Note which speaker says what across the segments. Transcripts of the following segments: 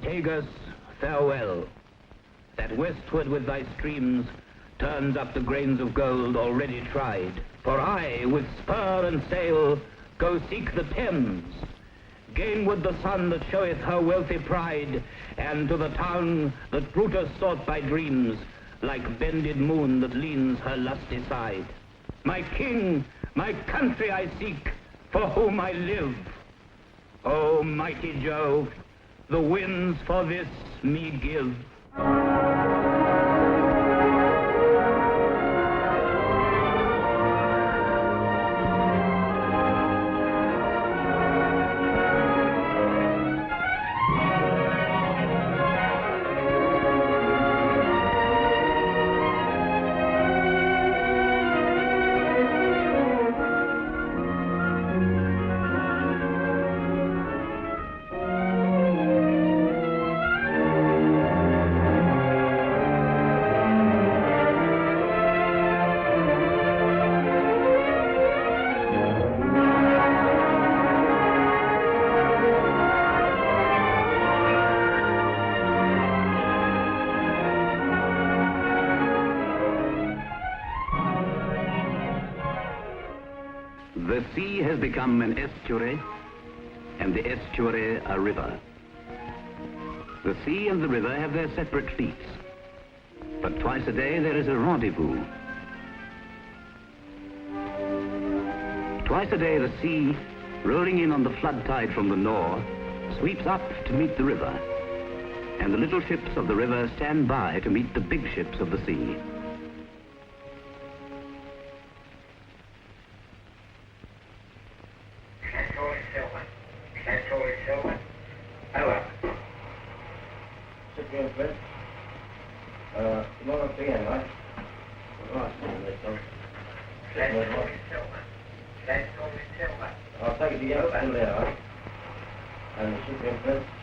Speaker 1: Tagus, farewell. That westward with thy streams turns up the grains of gold already tried. For I, with spur and sail, go seek the Thames, gainward the sun that showeth her wealthy pride, and to the town that Brutus sought by dreams, like bended moon that leans her lusty side. My king, my country I seek, for whom I live. O mighty Jove, the winds for this me give.
Speaker 2: The sea has become an estuary, and the estuary a river. The sea and the river have their separate fleets, but twice a day there is a rendezvous. Twice a day the sea, rolling in on the flood tide from the Nore, sweeps up to meet the river, and the little ships of the river stand by to meet the big ships of the sea.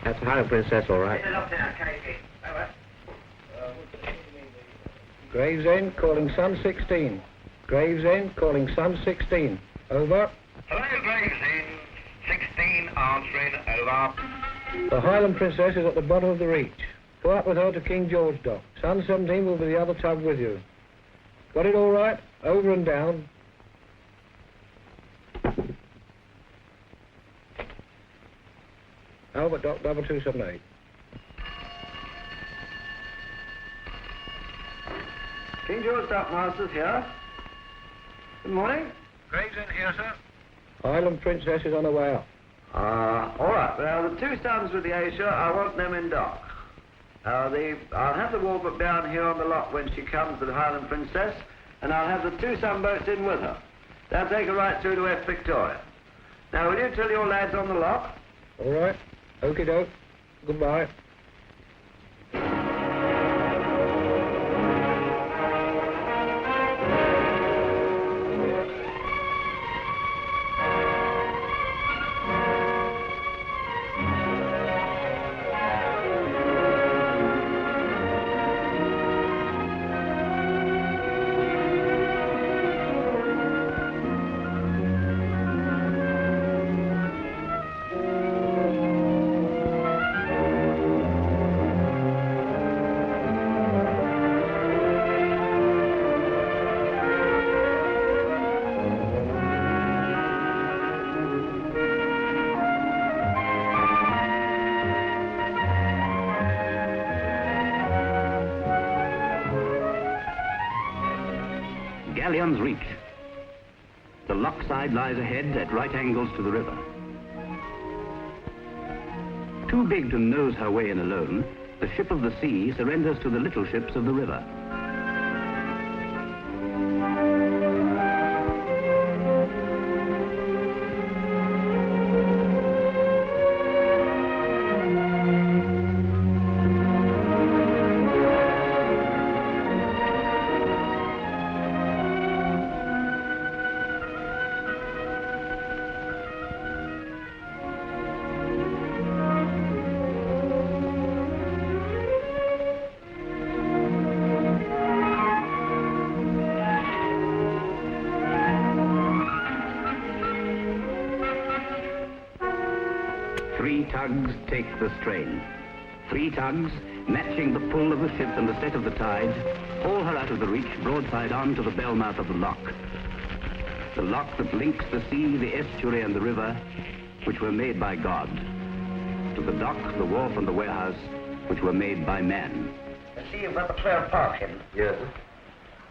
Speaker 3: That's the Highland Princess, all right.
Speaker 4: Gravesend calling Sun 16. Gravesend calling Sun 16. Over.
Speaker 5: Hello, Gravesend. 16 answering, over.
Speaker 4: The Highland Princess is at the bottom of the reach. Go up with her to King George Dock. Sun 17 will be the other tug with you. Got it all right? Over and down. Albert Dock 2278.
Speaker 6: King George Dock Masters here. Good morning.
Speaker 4: Gravesend here, sir. Highland Princess is on her way up.
Speaker 6: All right. Well, the two sons with the Asia, I want them in dock. I'll have the Walbrook down here on the lock when she comes, the Highland Princess, and I'll have the two sunboats in with her. They'll take her right through to West Victoria. Now, will you tell your lads on the lock?
Speaker 4: All right. Okie doke. Goodbye.
Speaker 2: Galleons Reach. The lock side lies ahead at right angles to the river. Too big to nose her way in alone, the ship of the sea surrenders to the little ships of the river. tugs take the strain. 3 tugs, matching the pull of the ship and the set of the tide, haul her out of the reach, broadside on to the bell mouth of the lock. The lock that links the sea, the estuary, and the river, which were made by God. To the dock, the wharf, and the warehouse, which were made by man.
Speaker 5: You see, you've got the 12 Park in.
Speaker 6: Yes, sir.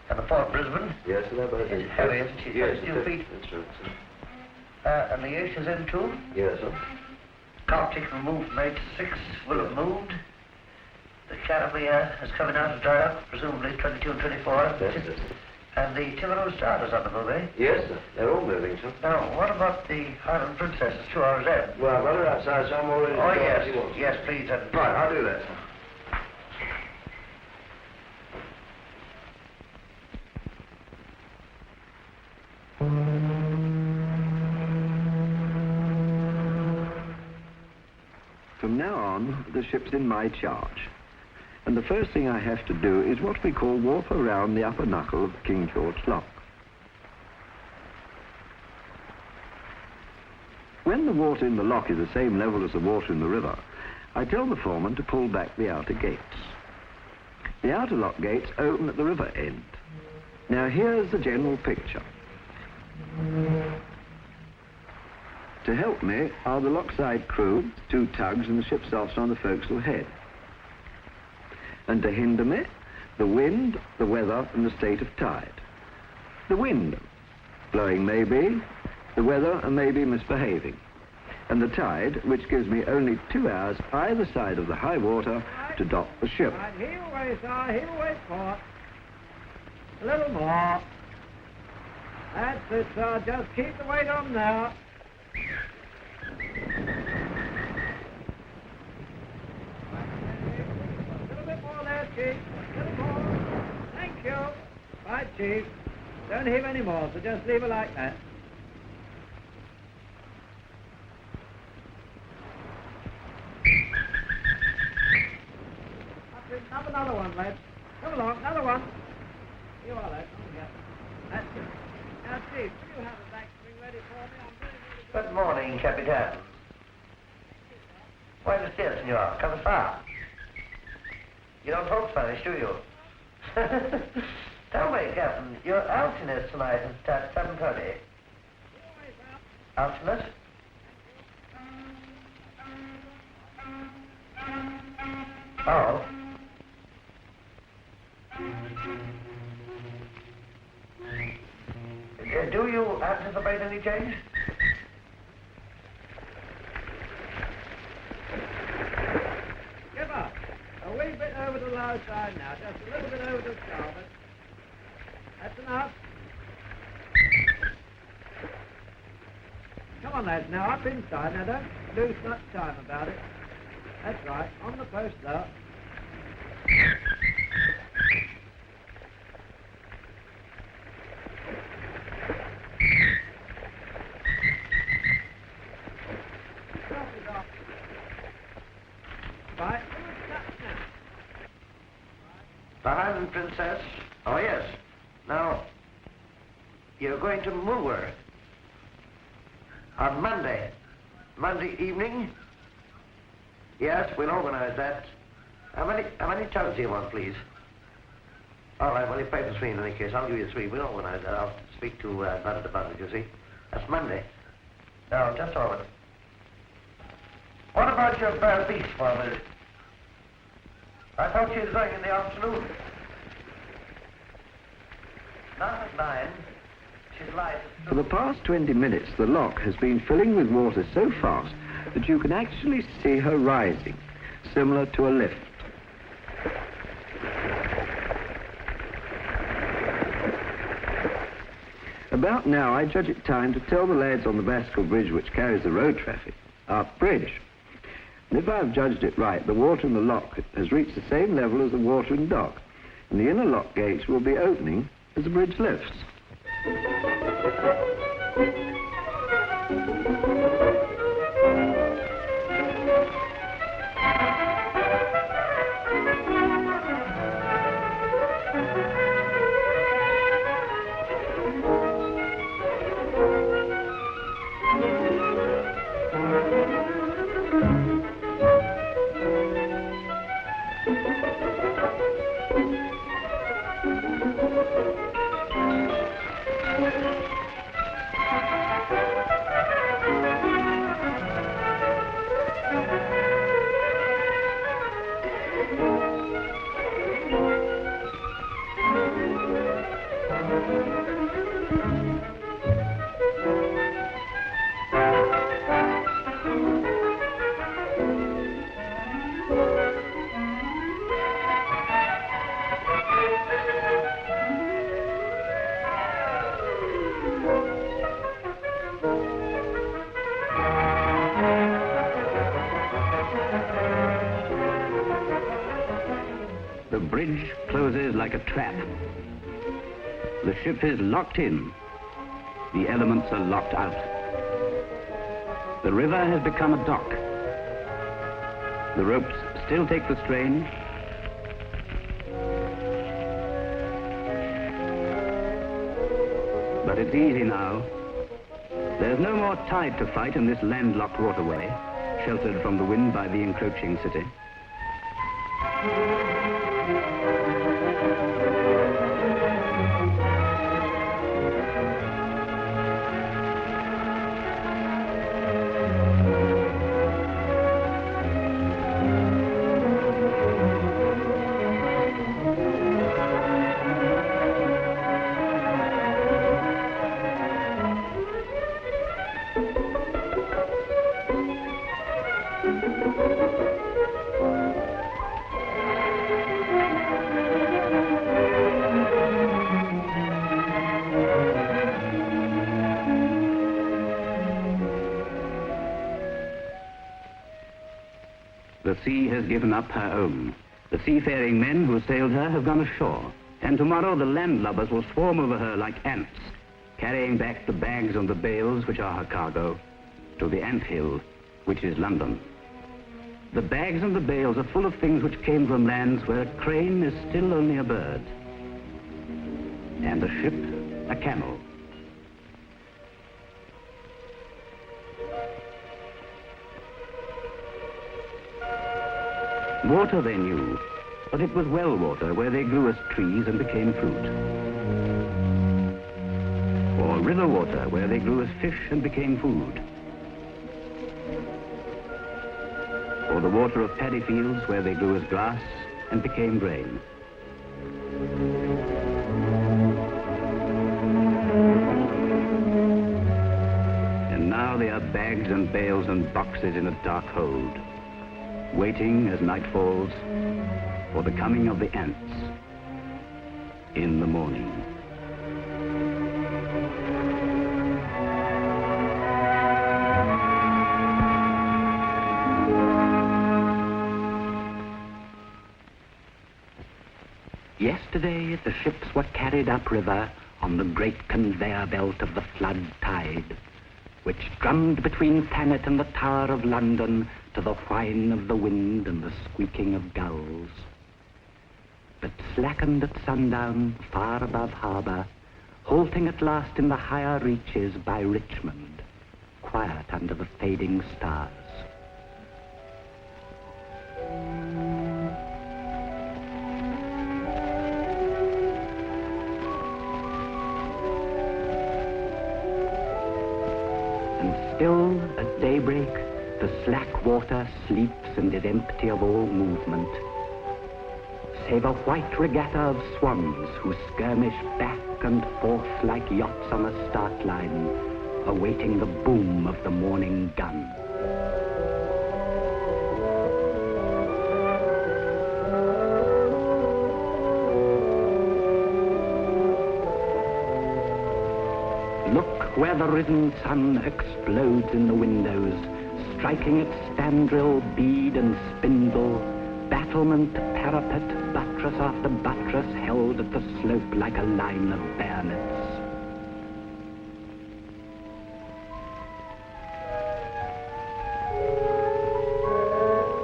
Speaker 5: And the Port Brisbane.
Speaker 6: Yes, sir. They're both in.
Speaker 5: It's heavy, isn't she?
Speaker 6: Yes,
Speaker 5: 32 feet.
Speaker 6: That's right, sir.
Speaker 5: And the Ace is in too.
Speaker 6: Yes, sir.
Speaker 5: Coptic removed from 86, will have moved. The Caribbean is coming out of dry up, presumably 22 and 24.
Speaker 6: Yes, sir.
Speaker 5: And the Tiverton Star is on the move, eh?
Speaker 6: Yes, sir. They're all moving, sir.
Speaker 5: Now, what about the Highland Princess? It's 2 hours ahead.
Speaker 6: Well, I've got her outside, so I'm all ready to
Speaker 5: Oh,
Speaker 6: go
Speaker 5: yes.
Speaker 6: as he wants.
Speaker 5: Yes, please. And
Speaker 6: Right, I'll do that, sir.
Speaker 7: From now on, the ship's in my charge. And the first thing I have to do is what we call warp around the upper knuckle of King George Lock. When the water in the lock is the same level as the water in the river, I tell the foreman to pull back the outer gates. The outer lock gates open at the river end. Now here's the general picture. To help me are the lockside crew, 2 tugs, and the ship's officer on the forecastle head. And to hinder me, the wind, the weather, and the state of tide. The wind, blowing maybe, the weather, and maybe misbehaving. And the tide, which gives me only 2 hours either side of the high water to dock the ship.
Speaker 4: Right, heel away, sir, heel away, port. A little more. That's it, sir. Just keep the weight on now. A little bit more there, Chief. A little more. Thank you. Right, Chief. Don't heave any more, so just leave it like that. Have another one, lad. Come along, another one. You are, lad. Oh, yeah. That's it. Now, Chief, will you have a backspring ready for me? I'm very, very
Speaker 5: good morning, Capitan. Buenos dias, senor. Come far. You don't talk Spanish, do you? Tell me, Captain, your Altiness tonight is at 7:30. Altiness? Oh. Do you anticipate any change?
Speaker 4: Give up. A wee bit over the low side now, just a little bit over the starboard. That's enough. Come on, lads, now up inside. Now don't lose much time about it. That's right, on the post though. Right,
Speaker 5: The Highland Princess? Oh, yes. Now, you're going to move her on Monday. Monday evening? Yes, we'll organize that. How many tugs do you want, please? All right, well, you pay for 3 in any case. I'll give you 3. We'll organize that. I'll speak to Bernard about it, you see. That's Monday. Now, just a moment. What about your fair beast, Father? I thought she was going in the afternoon. Not at 9. She's light.
Speaker 7: For the past 20 minutes, the lock has been filling with water so fast that you can actually see her rising, similar to a lift. About now, I judge it time to tell the lads on the Baskerville Bridge, which carries the road traffic, up bridge. And if I've judged it right, the water in the lock has reached the same level as the water in dock, and the inner lock gates will be opening as the bridge lifts.
Speaker 2: The bridge closes like a trap. The ship is locked in. The elements are locked out. The river has become a dock. The ropes still take the strain. But it's easy now. There's no more tide to fight in this landlocked waterway, sheltered from the wind by the encroaching city. The sea has given up her own. The seafaring men who sailed her have gone ashore, and tomorrow the landlubbers will swarm over her like ants, carrying back the bags and the bales which are her cargo to the anthill, which is London. The bags and the bales are full of things which came from lands where a crane is still only a bird, and a ship a camel. Water they knew, but it was well water where they grew as trees and became fruit. Or river water where they grew as fish and became food. Or the water of paddy fields where they grew as grass and became grain. And now they are bags and bales and boxes in a dark hold, waiting as night falls for the coming of the ants in the morning. Yesterday the ships were carried upriver on the great conveyor belt of the flood tide, which drummed between Thanet and the Tower of London to the whine of the wind and the squeaking of gulls, but slackened at sundown far above harbour, halting at last in the higher reaches by Richmond, quiet under the fading stars. And still at daybreak, the slack water sleeps and is empty of all movement, save a white regatta of swans who skirmish back and forth like yachts on a start line, awaiting the boom of the morning gun. Look where the risen sun explodes in the windows, striking its spandril, bead and spindle, battlement, parapet, buttress after buttress held at the slope like a line of bayonets.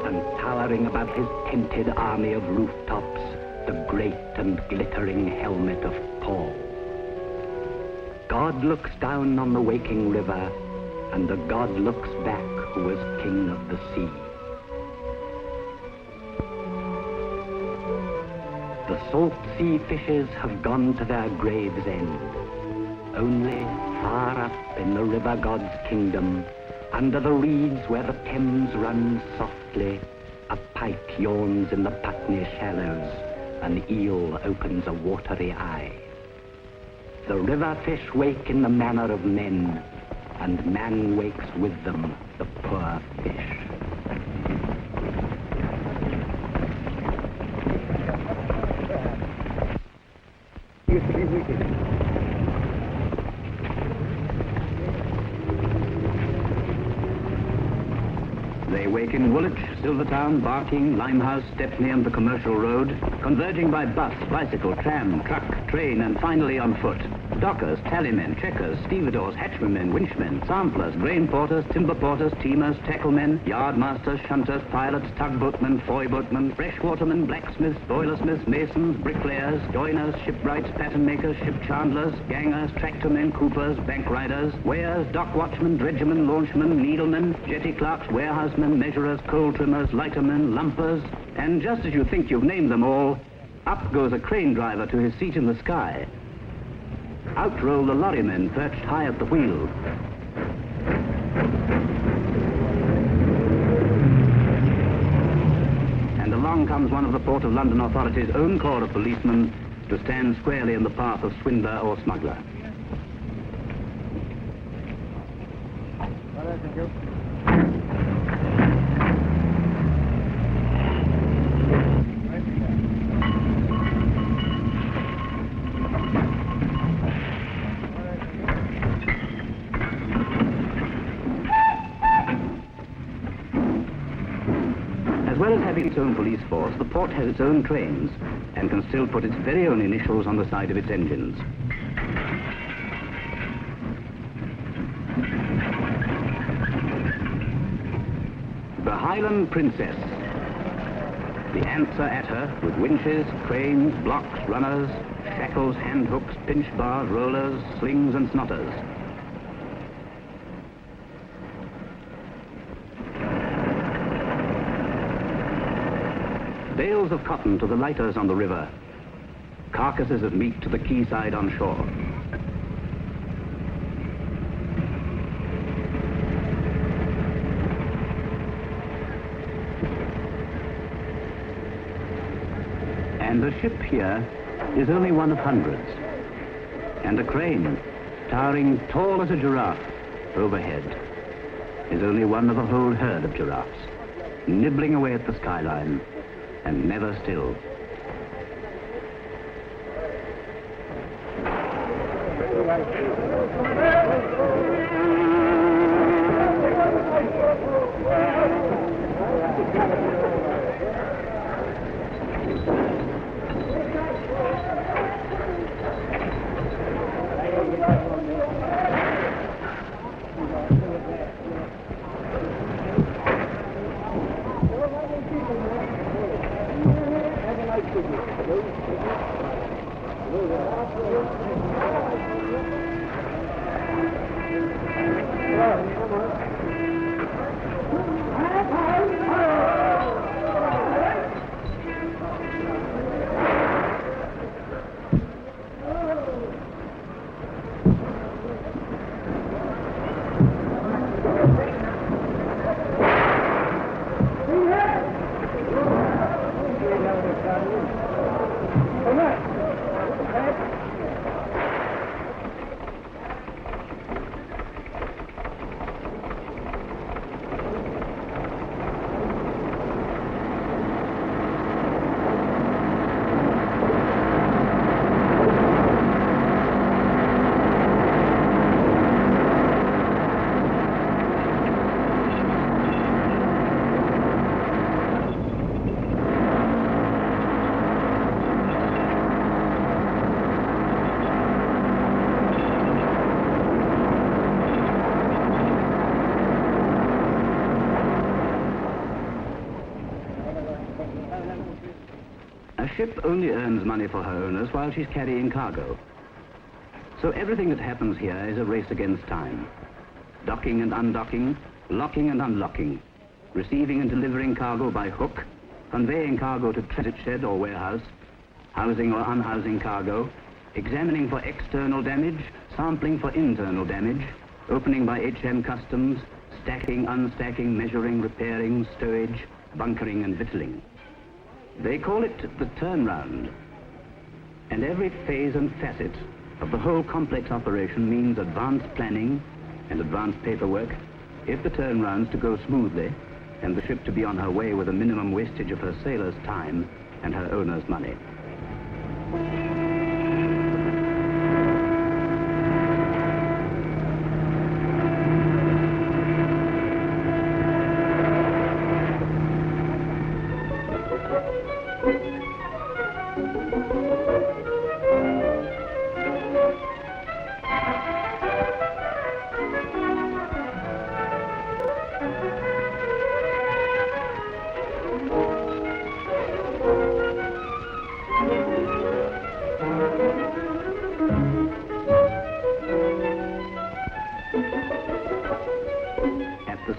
Speaker 2: And towering above his tented army of rooftops, the great and glittering helmet of Paul. God looks down on the waking river, and the God looks back who was king of the sea. The salt sea fishes have gone to their graves' end. Only far up in the river god's kingdom, under the reeds where the Thames runs softly, a pike yawns in the Putney shallows, an eel opens a watery eye. The river fish wake in the manner of men, and man wakes with them, the poor fish.
Speaker 4: Used to be wicked.
Speaker 2: They wake in Woolwich, Silvertown, Barking, Limehouse, Stepney and the Commercial Road, converging by bus, bicycle, tram, truck, train and finally on foot. Dockers, tallymen, checkers, stevedores, hatchman, winchmen, samplers, grain porters, timber porters, teamers, tacklemen, yardmasters, shunters, pilots, tugboatmen, foyboatmen, freshwatermen, blacksmiths, boilersmiths, masons, bricklayers, joiners, shipwrights, pattern makers, ship chandlers, gangers, tractormen, coopers, bank riders, weighers, dock watchmen, dredgermen, launchmen, needlemen, jetty clerks, warehousemen, measurers, coal trimmers, lightermen, lumpers, and just as you think you've named them all, up goes a crane driver to his seat in the sky. Out roll the lorrymen perched high at the wheel. And along comes one of the Port of London Authority's own corps of policemen to stand squarely in the path of swindler or smuggler. As well as having its own police force, the port has its own trains and can still put its very own initials on the side of its engines. The Highland Princess. The answer at her with winches, cranes, blocks, runners, shackles, hand hooks, pinch bars, rollers, slings and snotters. Bales of cotton to the lighters on the river. Carcasses of meat to the quayside on shore. And a ship here is only one of hundreds. And a crane, towering tall as a giraffe overhead, is only one of a whole herd of giraffes, nibbling away at the skyline, and never still. A ship only earns money for her owners while she's carrying cargo. So everything that happens here is a race against time. Docking and undocking, locking and unlocking, receiving and delivering cargo by hook, conveying cargo to transit shed or warehouse, housing or unhousing cargo, examining for external damage, sampling for internal damage, opening by HM Customs, stacking, unstacking, measuring, repairing, stowage, bunkering and victualling. They call it the turnaround. And every phase and facet of the whole complex operation means advanced planning and advanced paperwork if the turnaround's to go smoothly and the ship to be on her way with a minimum wastage of her sailors' time and her owner's money. The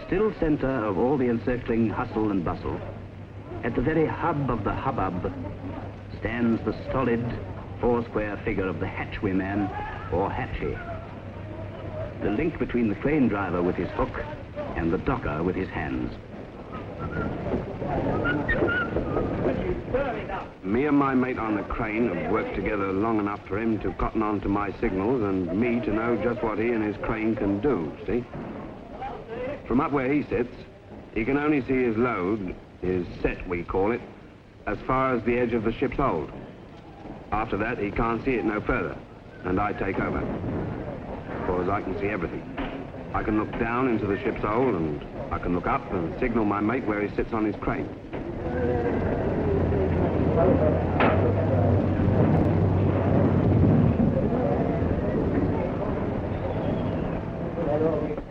Speaker 2: still center of all the encircling hustle and bustle, at the very hub of the hubbub, stands the stolid, four-square figure of the hatchwayman, or hatchie. The link between the crane driver with his hook and the docker with his hands.
Speaker 8: Me and my mate on the crane have worked together long enough for him to cotton on to my signals and me to know just what he and his crane can do, see? From up where he sits, he can only see his load, his set we call it, as far as the edge of the ship's hold. After that, he can't see it no further, and I take over. For as I can see everything. I can look down into the ship's hold, and I can look up and signal my mate where he sits on his crane.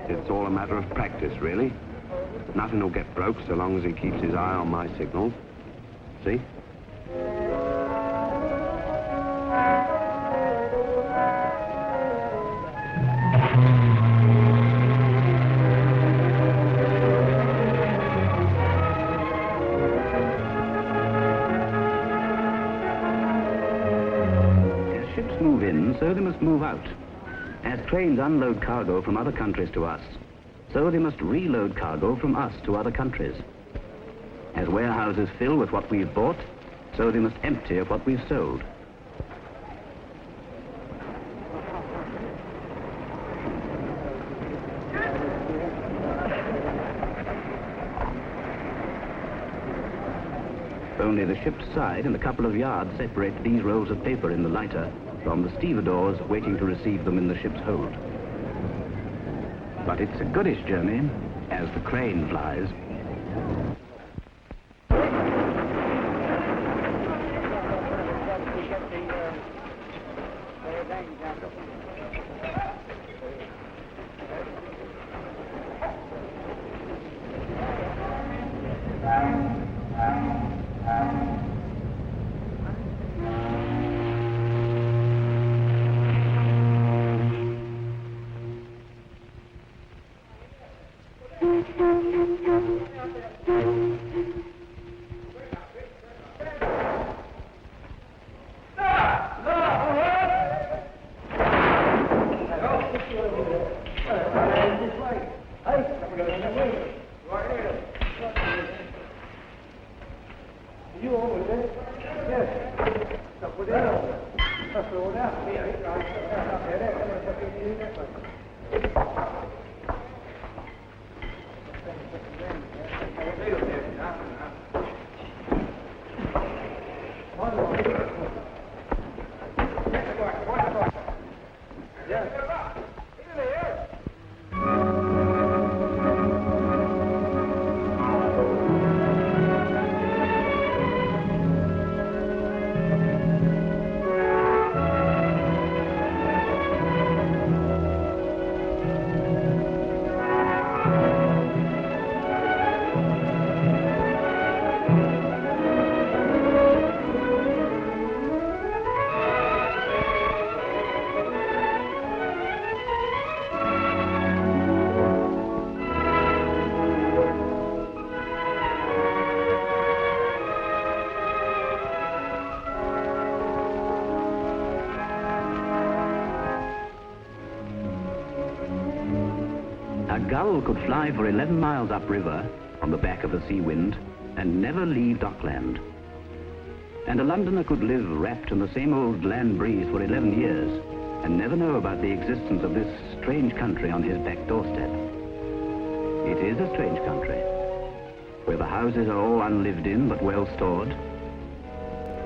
Speaker 8: It's all a matter of practice, really. Nothing will get broke so long as he keeps his eye on my signals. See?
Speaker 2: As ships move in, so they must move out. As trains unload cargo from other countries to us, so they must reload cargo from us to other countries. As warehouses fill with what we've bought, so they must empty of what we've sold. Only the ship's side and a couple of yards separate these rolls of paper in the lighter from the stevedores waiting to receive them in the ship's hold. But it's a goodish journey as the crane flies. A gull could fly for 11 miles upriver on the back of a sea wind and never leave dockland. And a Londoner could live wrapped in the same old land breeze for 11 years and never know about the existence of this strange country on his back doorstep. It is a strange country, where the houses are all unlived in but well stored,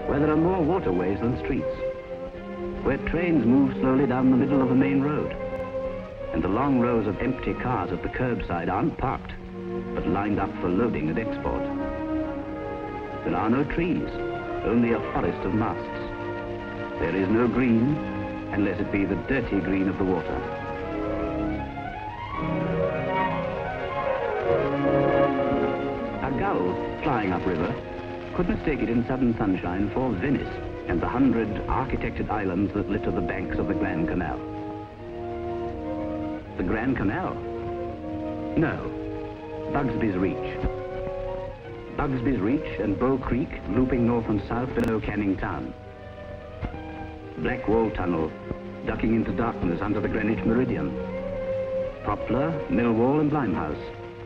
Speaker 2: where there are more waterways than streets, where trains move slowly down the middle of the main road, and the long rows of empty cars at the curbside aren't parked, but lined up for loading and export. There are no trees, only a forest of masts. There is no green, unless it be the dirty green of the water. A gull flying upriver could mistake it in southern sunshine for Venice and the 100 architected islands that litter the banks of the Grand Canal. The Grand Canal? No, Bugsby's Reach. Bugsby's Reach and Bull Creek looping north and south below Canning Town. Black Wall Tunnel ducking into darkness under the Greenwich Meridian. Poplar, Millwall and Limehouse,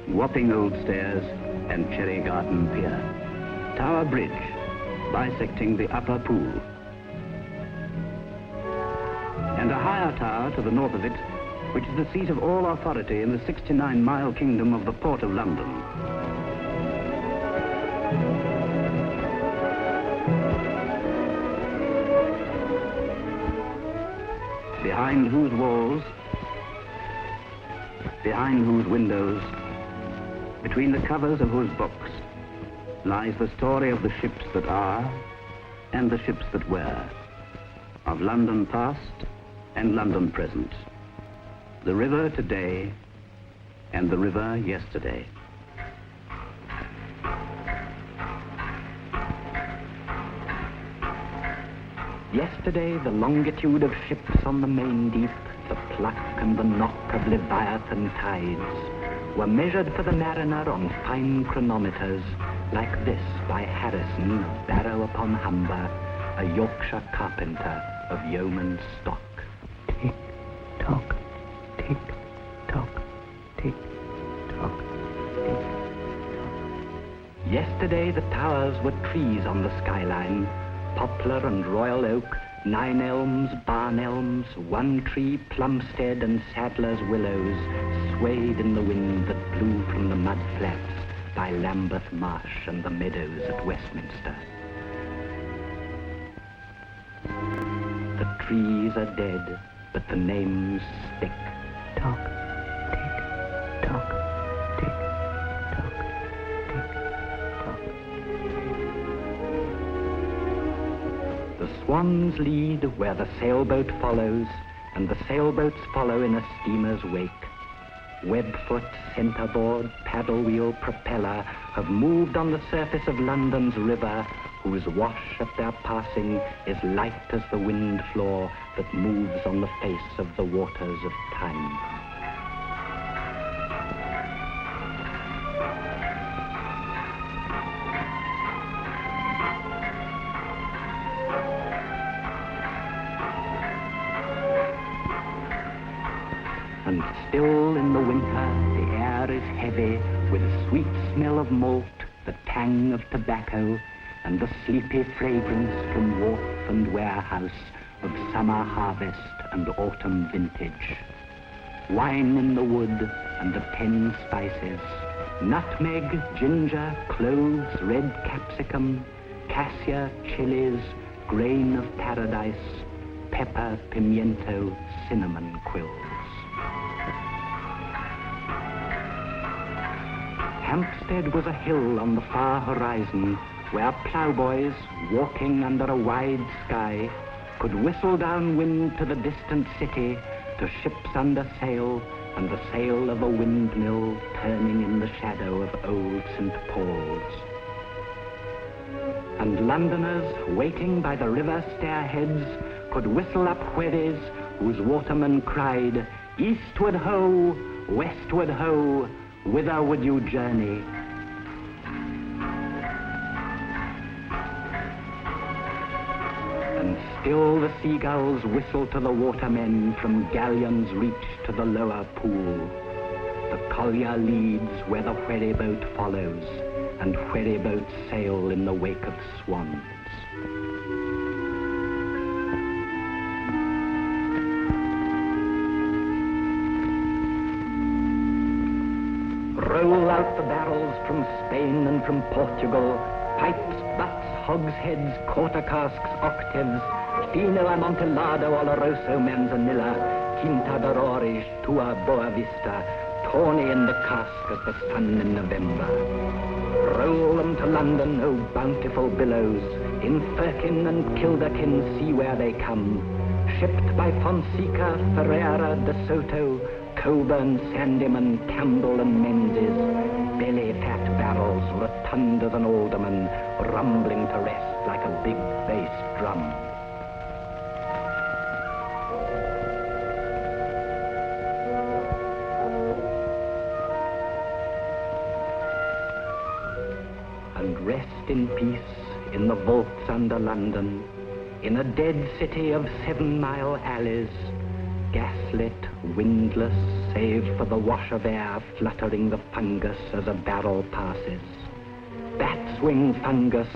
Speaker 2: Wapping Old Stairs and Cherry Garden Pier. Tower Bridge, bisecting the Upper Pool. And a higher tower to the north of it, which is the seat of all authority in the 69-mile kingdom of the Port of London. Behind whose walls, behind whose windows, between the covers of whose books, lies the story of the ships that are and the ships that were, of London past and London present, the river today and the river yesterday. Yesterday, the longitude of ships on the main deep, the pluck and the knock of Leviathan tides, were measured for the mariner on fine chronometers, like this by Harrison, barrow upon Humber, a Yorkshire carpenter of yeoman's stock. Tick, tock, tick, tock, tick, tock, tick, tock. Yesterday, the towers were trees on the skyline, poplar and royal oak, nine elms, barn elms, one tree, plumstead and saddler's willows swayed in the wind that blew from the mud flats by Lambeth Marsh and the meadows at Westminster. The trees are dead, but the names stick. Tock, tick, tock, tick, tock, tick, tock. The swans lead where the sailboat follows, and the sailboats follow in a steamer's wake. Webfoot, centerboard, paddle wheel, propeller have moved on the surface of London's river, whose wash at their passing is light as the wind floor that moves on the face of the waters of time. And still in the winter, the air is heavy with the sweet smell of malt, the tang of tobacco, and the sleepy fragrance from wharf and warehouse of summer harvest and autumn vintage. Wine in the wood and the 10 spices, nutmeg, ginger, cloves, red capsicum, cassia, chilies, grain of paradise, pepper, pimiento, cinnamon quills. Hampstead was a hill on the far horizon where ploughboys, walking under a wide sky, could whistle downwind to the distant city, to ships under sail and the sail of a windmill turning in the shadow of old St. Paul's. And Londoners, waiting by the river stairheads, could whistle up wherries whose watermen cried, "Eastward ho, westward ho, whither would you journey?" And still the seagulls whistle to the watermen from galleon's reach to the lower pool. The collier leads where the wherryboat follows, and wherryboats sail in the wake of swans. Roll out the barrels from Spain and from Portugal, pipes, butts, hogsheads, quarter casks, octaves, fino amontillado, oloroso, manzanilla, quinta d'orage, tua boa vista, tawny in the cask as the sun in November. Roll them to London, O bountiful billows,
Speaker 9: In Firkin and Kilderkin, see where they come, shipped by Fonseca, Ferreira, De Soto, Coburn, Sandeman, Campbell and Menzies, belly-fat barrels, rotund as an alderman, rumbling to rest like a big bass drum. And rest in peace in the vaults under London, in a dead city of 7-mile alleys, gaslit, windless, save for the wash of air fluttering the fungus as a barrel passes. Bat's wing fungus,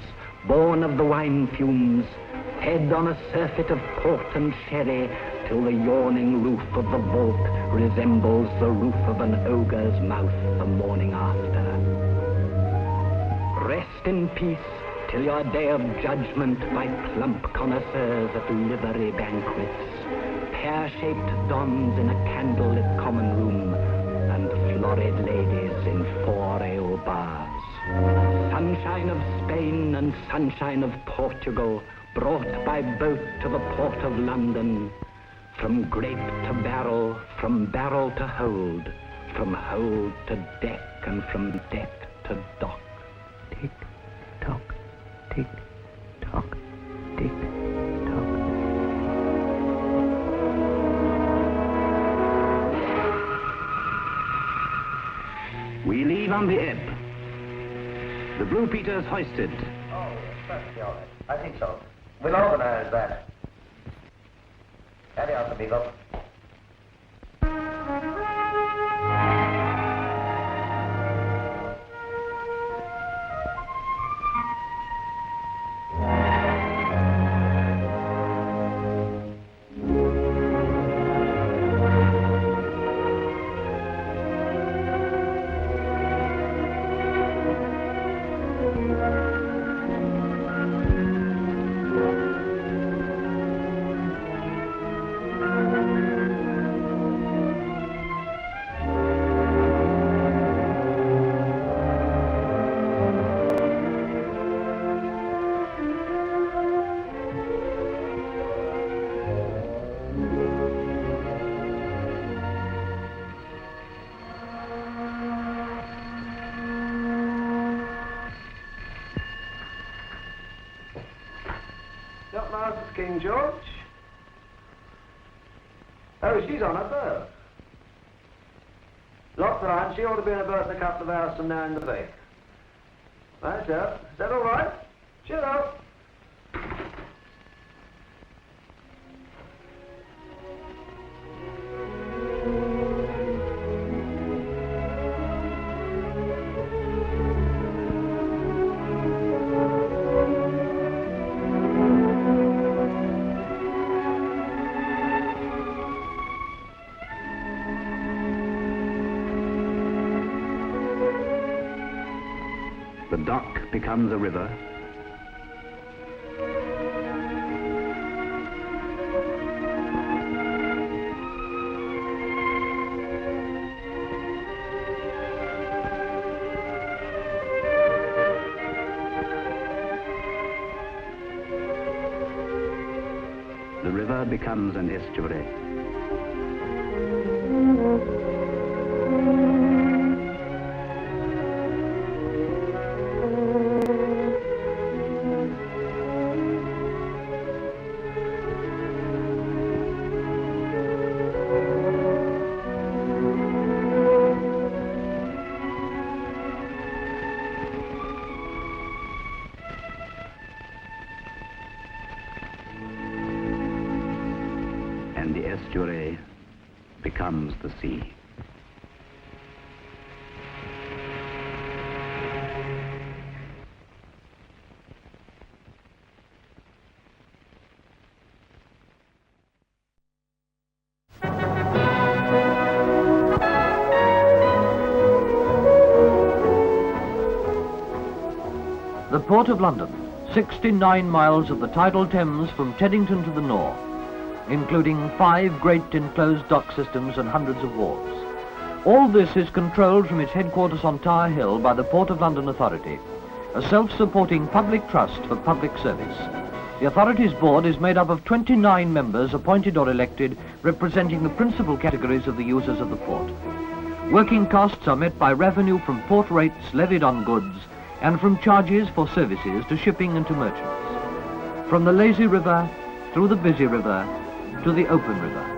Speaker 9: born of the wine fumes, fed on a surfeit of port and sherry, till the yawning roof of the vault resembles the roof of an ogre's mouth the morning after. Rest in peace till your day of judgment by plump connoisseurs at livery banquets, pear-shaped dons in a candlelit common room, and florid ladies in 4-ale bars. Sunshine of Spain and sunshine of Portugal, brought by boat to the port of London, from grape to barrel, from barrel to hold, from hold to deck, and from deck to dock. Tick, tock, tick, tock, tick, tock.
Speaker 2: We leave on the ebb. The Blue Peter's hoisted.
Speaker 5: Oh, perfectly all right. I think so. We'll organize that. Adios, amigo.
Speaker 6: Not Master King George. Oh, she's on her berth. Locked line, she ought to be in a berth a couple of hours from now in the bay. Right, sir. Is that all right? Cheer up.
Speaker 2: The dock becomes a river. The river becomes an estuary. And the estuary becomes the sea.
Speaker 10: The Port of London, 69 miles of the tidal Thames from Teddington to the north, including 5 great enclosed dock systems and hundreds of wharves. All this is controlled from its headquarters on Tower Hill by the Port of London Authority. a self-supporting public trust for public service. The authorities board is made up of 29 members appointed or elected, representing the principal categories of the users of the port. Working costs are met by revenue from port rates levied on goods and from charges for services to shipping and to merchants. From the lazy river, through the busy river, to the open river.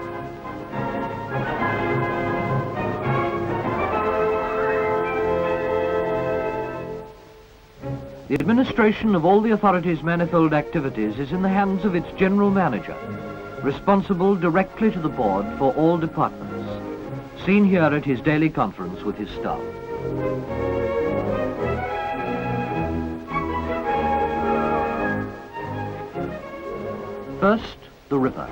Speaker 10: The administration of all the authorities' manifold activities is in the hands of its general manager, responsible directly to the board for all departments, seen here at his daily conference with his staff. First, the river.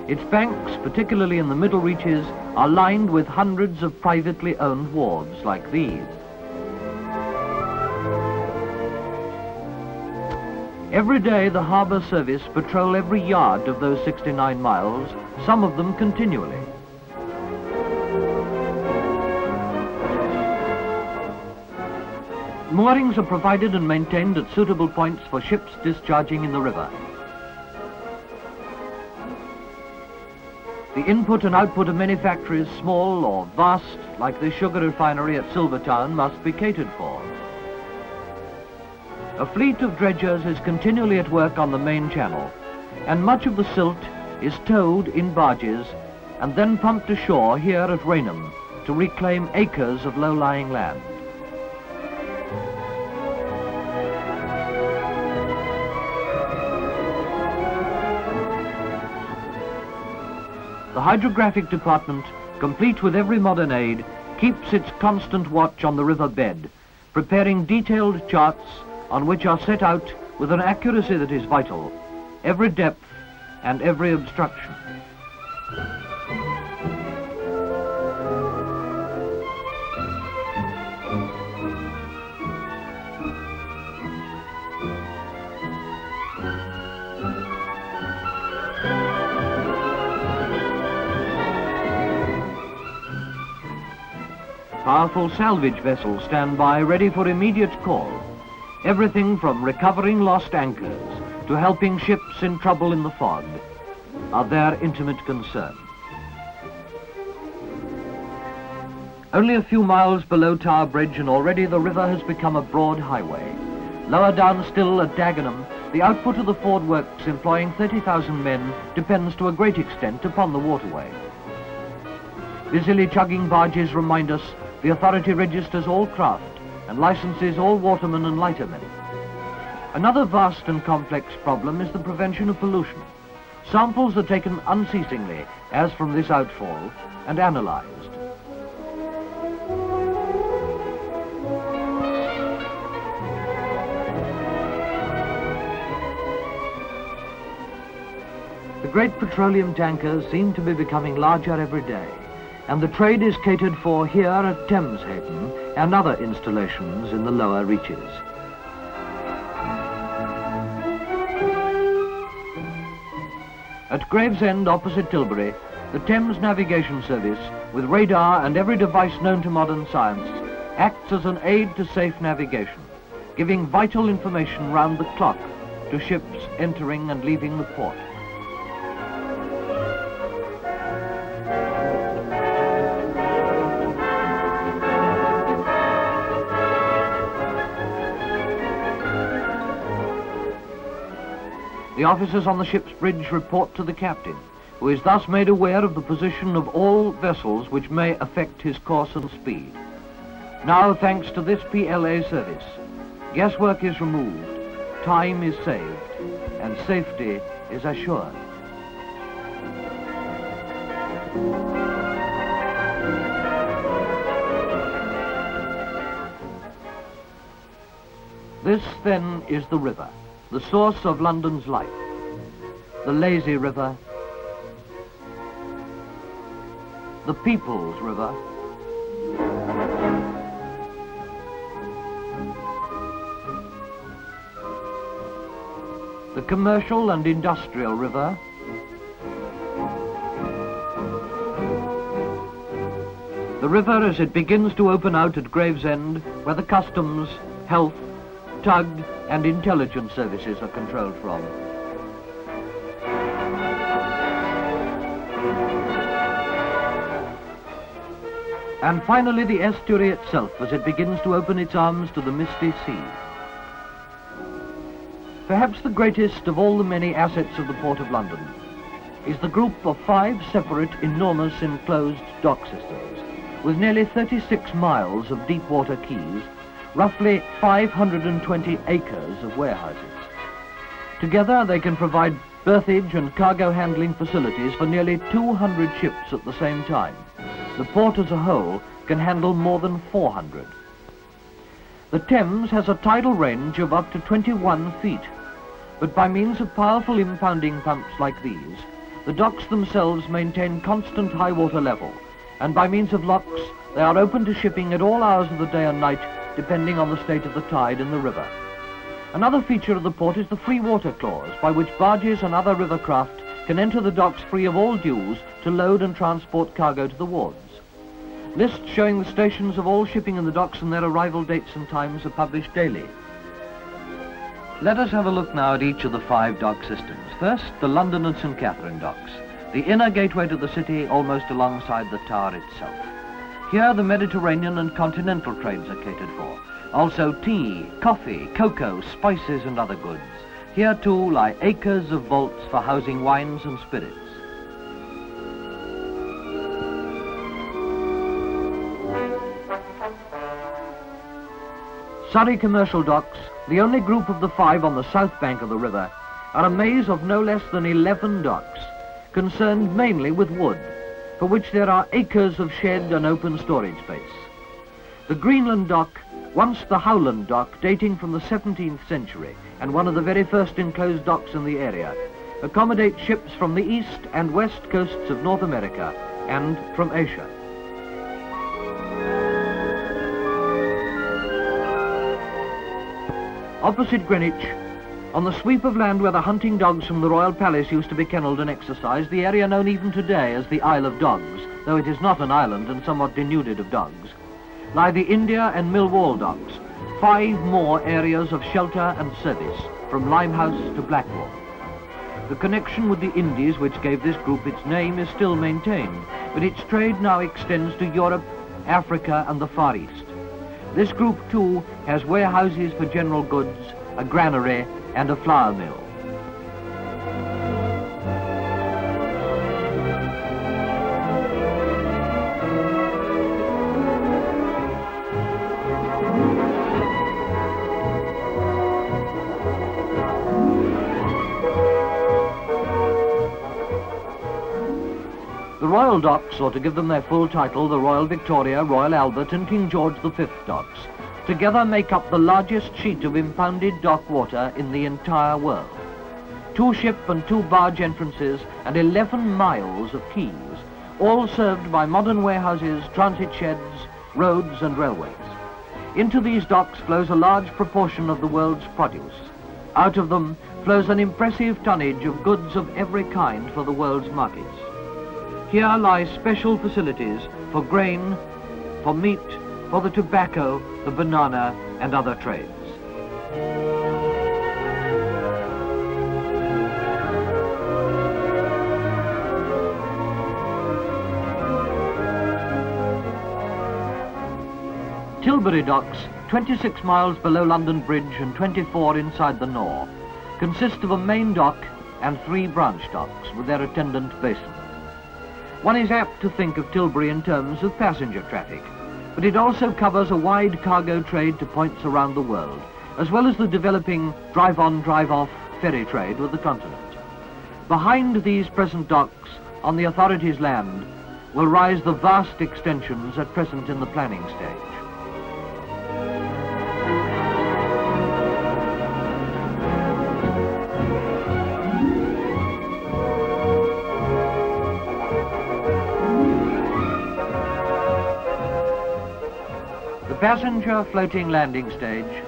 Speaker 10: Its banks, particularly in the middle reaches, are lined with hundreds of privately owned wharves like these. Every day the harbour service patrol every yard of those 69 miles, some of them continually. Moorings are provided and maintained at suitable points for ships discharging in the river. The input and output of many factories, small or vast, like the sugar refinery at Silvertown, must be catered for. A fleet of dredgers is continually at work on the main channel, and much of the silt is towed in barges and then pumped ashore here at Rainham to reclaim acres of low-lying land. The hydrographic department, complete with every modern aid, keeps its constant watch on the river bed, preparing detailed charts on which are set out, with an accuracy that is vital, every depth and every obstruction. Powerful salvage vessels stand by ready for immediate call. Everything from recovering lost anchors to helping ships in trouble in the fog are their intimate concern. Only a few miles below Tower Bridge and already the river has become a broad highway. Lower down still at Dagenham, the output of the Ford Works, employing 30,000 men, depends to a great extent upon the waterway. Busily chugging barges remind us the authority registers all craft and licenses all watermen and lightermen. Another vast and complex problem is the prevention of pollution. Samples are taken unceasingly, as from this outfall, and analyzed. The great petroleum tankers seem to be becoming larger every day, and the trade is catered for here at Thames Haven and other installations in the lower reaches. At Gravesend, opposite Tilbury, the Thames Navigation Service, with radar and every device known to modern science, acts as an aid to safe navigation, giving vital information round the clock to ships entering and leaving the port. The officers on the ship's bridge report to the captain, who is thus made aware of the position of all vessels which may affect his course and speed. Now, thanks to this PLA service, guesswork is removed, time is saved, and safety is assured. This, then, is the river, the source of London's life, the lazy river, the people's river, the commercial and industrial river, the river as it begins to open out at Gravesend, where the customs, health, tug and intelligence services are controlled from. And finally the estuary itself as it begins to open its arms to the misty sea. Perhaps the greatest of all the many assets of the Port of London is the group of 5 separate enormous enclosed dock systems with nearly 36 miles of deep water quays, roughly 520 acres of warehouses. Together they can provide berthage and cargo handling facilities for nearly 200 ships at the same time. The port as a whole can handle more than 400. The Thames has a tidal range of up to 21 feet, but by means of powerful impounding pumps like these, the docks themselves maintain constant high water level, and by means of locks they are open to shipping at all hours of the day and night, depending on the state of the tide in the river. Another feature of the port is the free water clause, by which barges and other river craft can enter the docks free of all dues to load and transport cargo to the wards. Lists showing the stations of all shipping in the docks and their arrival dates and times are published daily. Let us have a look now at each of the 5 dock systems. First, the London and St. Catherine docks, the inner gateway to the city almost alongside the tower itself. Here the Mediterranean and continental trades are catered for. Also tea, coffee, cocoa, spices and other goods. Here too lie acres of vaults for housing wines and spirits. Surrey Commercial Docks, the only group of the 5 on the south bank of the river, are a maze of no less than 11 docks, concerned mainly with wood, for which there are acres of shed and open storage space. The Greenland Dock, once the Howland Dock, dating from the 17th century, and one of the very first enclosed docks in the area, accommodates ships from the east and west coasts of North America and from Asia. Opposite Greenwich, on the sweep of land where the hunting dogs from the Royal Palace used to be kennelled and exercised, the area known even today as the Isle of Dogs, though it is not an island and somewhat denuded of dogs, lie the India and Millwall docks, 5 more areas of shelter and service, from Limehouse to Blackwall. The connection with the Indies, which gave this group its name, is still maintained, but its trade now extends to Europe, Africa and the Far East. This group, too, has warehouses for general goods, a granary and a flour mill. The Royal Docks, or to give them their full title, the Royal Victoria, Royal Albert and King George V Docks, together make up the largest sheet of impounded dock water in the entire world. 2 ship and 2 barge entrances and 11 miles of quays, all served by modern warehouses, transit sheds, roads and railways. Into these docks flows a large proportion of the world's produce. Out of them flows an impressive tonnage of goods of every kind for the world's markets. Here lie special facilities for grain, for meat, for the tobacco, the banana and other trades. Tilbury Docks, 26 miles below London Bridge and 24 inside the Nore, consist of a main dock and 3 branch docks with their attendant basins. One is apt to think of Tilbury in terms of passenger traffic, but it also covers a wide cargo trade to points around the world, as well as the developing drive-on, drive-off ferry trade with the continent. Behind these present docks, on the authorities' land, will rise the vast extensions at present in the planning stage. Passenger floating landing stage,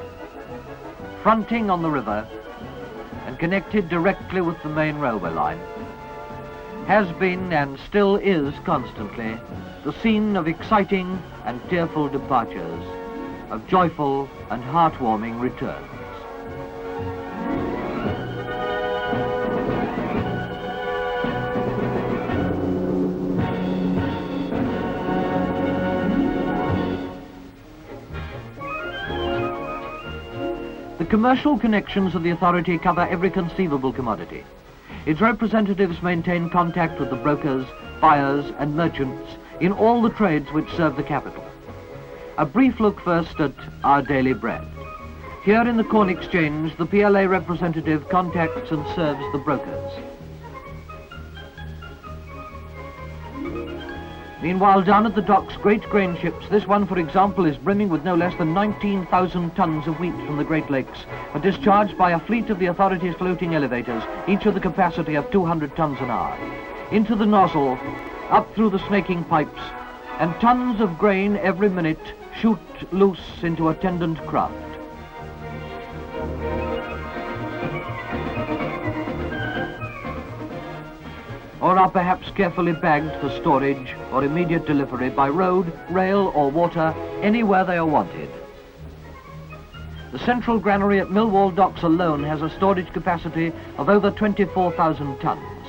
Speaker 10: fronting on the river and connected directly with the main railway line, has been and still is constantly the scene of exciting and tearful departures, of joyful and heartwarming returns. commercial connections of the authority cover every conceivable commodity. Its representatives maintain contact with the brokers, buyers and merchants in all the trades which serve the capital. A brief look first at our daily bread. Here in the Corn Exchange, the PLA representative contacts and serves the brokers. Meanwhile, down at the docks, great grain ships, this one, for example, is brimming with no less than 19,000 tons of wheat from the Great Lakes, are discharged by a fleet of the authority's floating elevators, each of the capacity of 200 tons an hour. Into the nozzle, up through the snaking pipes, and tons of grain every minute shoot loose into attendant craft. Or are perhaps carefully bagged for storage or immediate delivery by road, rail or water, anywhere they are wanted. The central granary at Millwall Docks alone has a storage capacity of over 24,000 tons.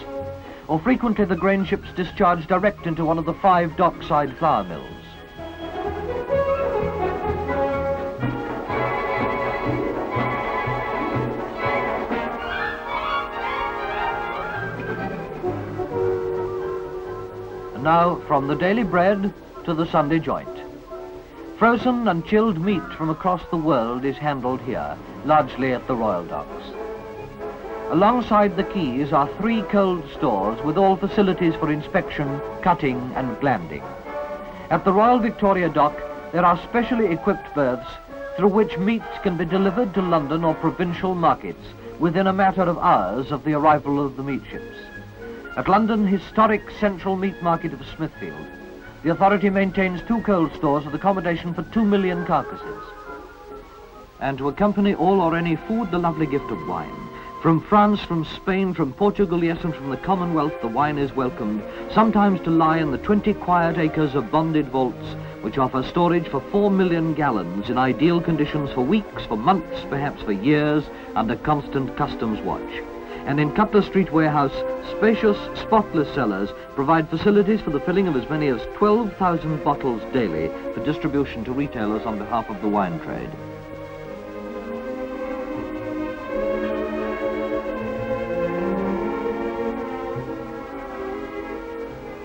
Speaker 10: Or frequently the grain ships discharge direct into one of the 5 dockside flour mills. Now, from the daily bread to the Sunday joint. Frozen and chilled meat from across the world is handled here, largely at the Royal Docks. Alongside the quays are 3 cold stores with all facilities for inspection, cutting and glanding. At the Royal Victoria Dock, there are specially equipped berths through which meat can be delivered to London or provincial markets within a matter of hours of the arrival of the meat ships. At London historic central meat market of Smithfield, the authority maintains 2 cold stores with accommodation for 2 million carcasses. And to accompany all or any food, the lovely gift of wine. From France, from Spain, from Portugal, yes, and from the Commonwealth, the wine is welcomed, sometimes to lie in the 20 quiet acres of bonded vaults, which offer storage for 4 million gallons in ideal conditions for weeks, for months, perhaps for years, under constant customs watch. And in Cutler Street warehouse, spacious, spotless cellars provide facilities for the filling of as many as 12,000 bottles daily for distribution to retailers on behalf of the wine trade.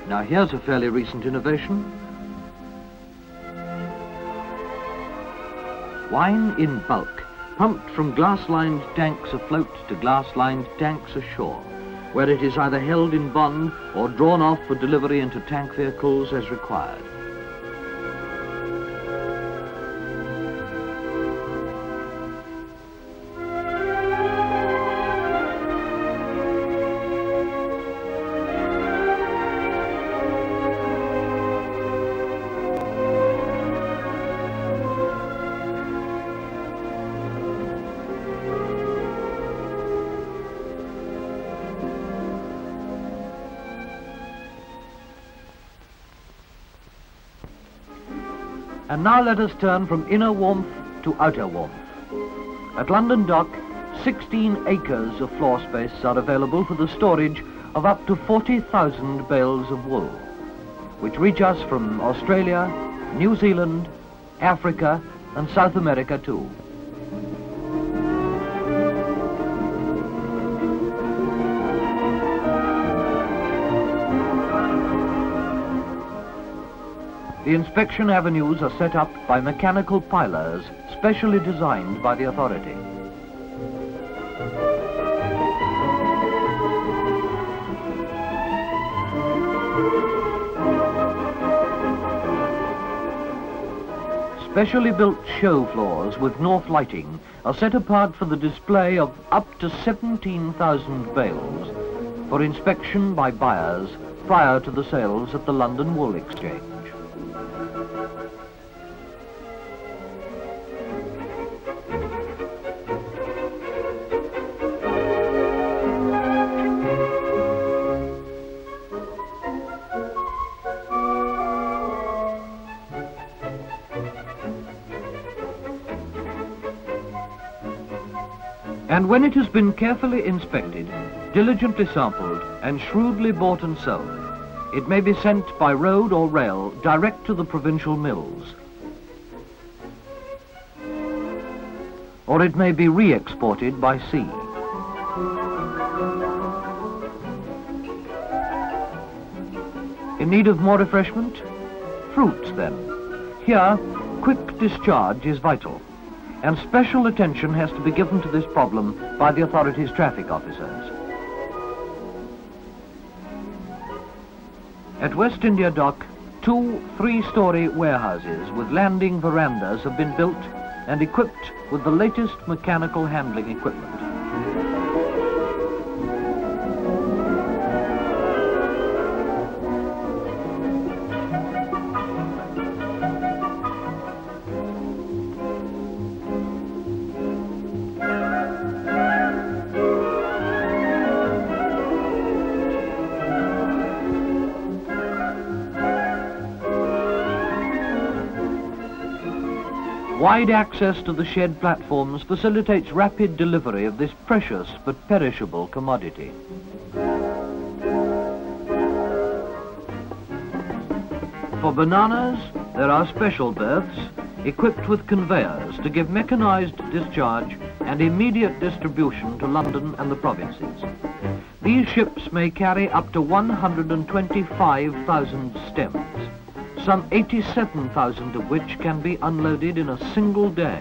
Speaker 10: Now here's a fairly recent innovation. Wine in bulk, pumped from glass-lined tanks afloat to glass-lined tanks ashore, where it is either held in bond or drawn off for delivery into tank vehicles as required. And now let us turn from inner warmth to outer warmth. At London Dock, 16 acres of floor space are available for the storage of up to 40,000 bales of wool, which reach us from Australia, New Zealand, Africa, and South America too. The inspection avenues are set up by mechanical pilers specially designed by the authority. Specially built show floors with north lighting are set apart for the display of up to 17,000 bales for inspection by buyers prior to the sales at the London Wool Exchange. And when it has been carefully inspected, diligently sampled, and shrewdly bought and sold, it may be sent by road or rail direct to the provincial mills. or it may be re-exported by sea. In need of more refreshment? Fruits, then. Here, quick discharge is vital, and special attention has to be given to this problem by the authorities' traffic officers. At West India Dock, 2 3-story warehouses with landing verandas have been built and equipped with the latest mechanical handling equipment. Wide access to the shed platforms facilitates rapid delivery of this precious but perishable commodity. For bananas, there are special berths equipped with conveyors to give mechanized discharge and immediate distribution to London and the provinces. These ships may carry up to 125,000 stems, some 87,000 of which can be unloaded in a single day.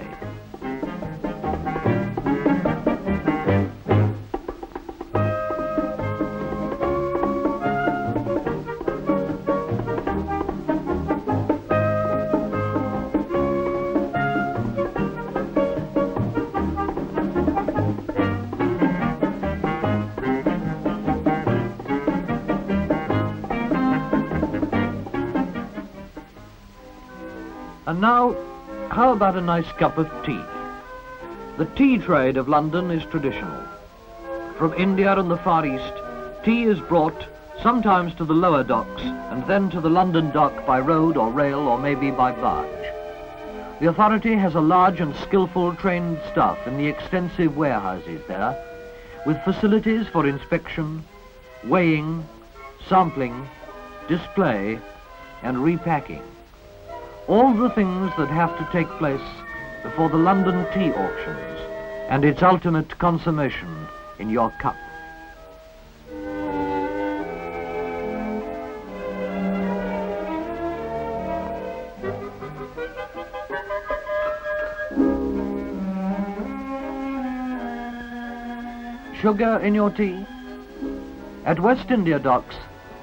Speaker 10: And now, how about a nice cup of tea? The tea trade of London is traditional. From India and the Far East, tea is brought sometimes to the lower docks and then to the London dock by road or rail or maybe by barge. The authority has a large and skillful trained staff in the extensive warehouses there, with facilities for inspection, weighing, sampling, display, and repacking. All the things that have to take place before the London tea auctions and its ultimate consummation in your cup. Sugar in your tea? At West India Docks,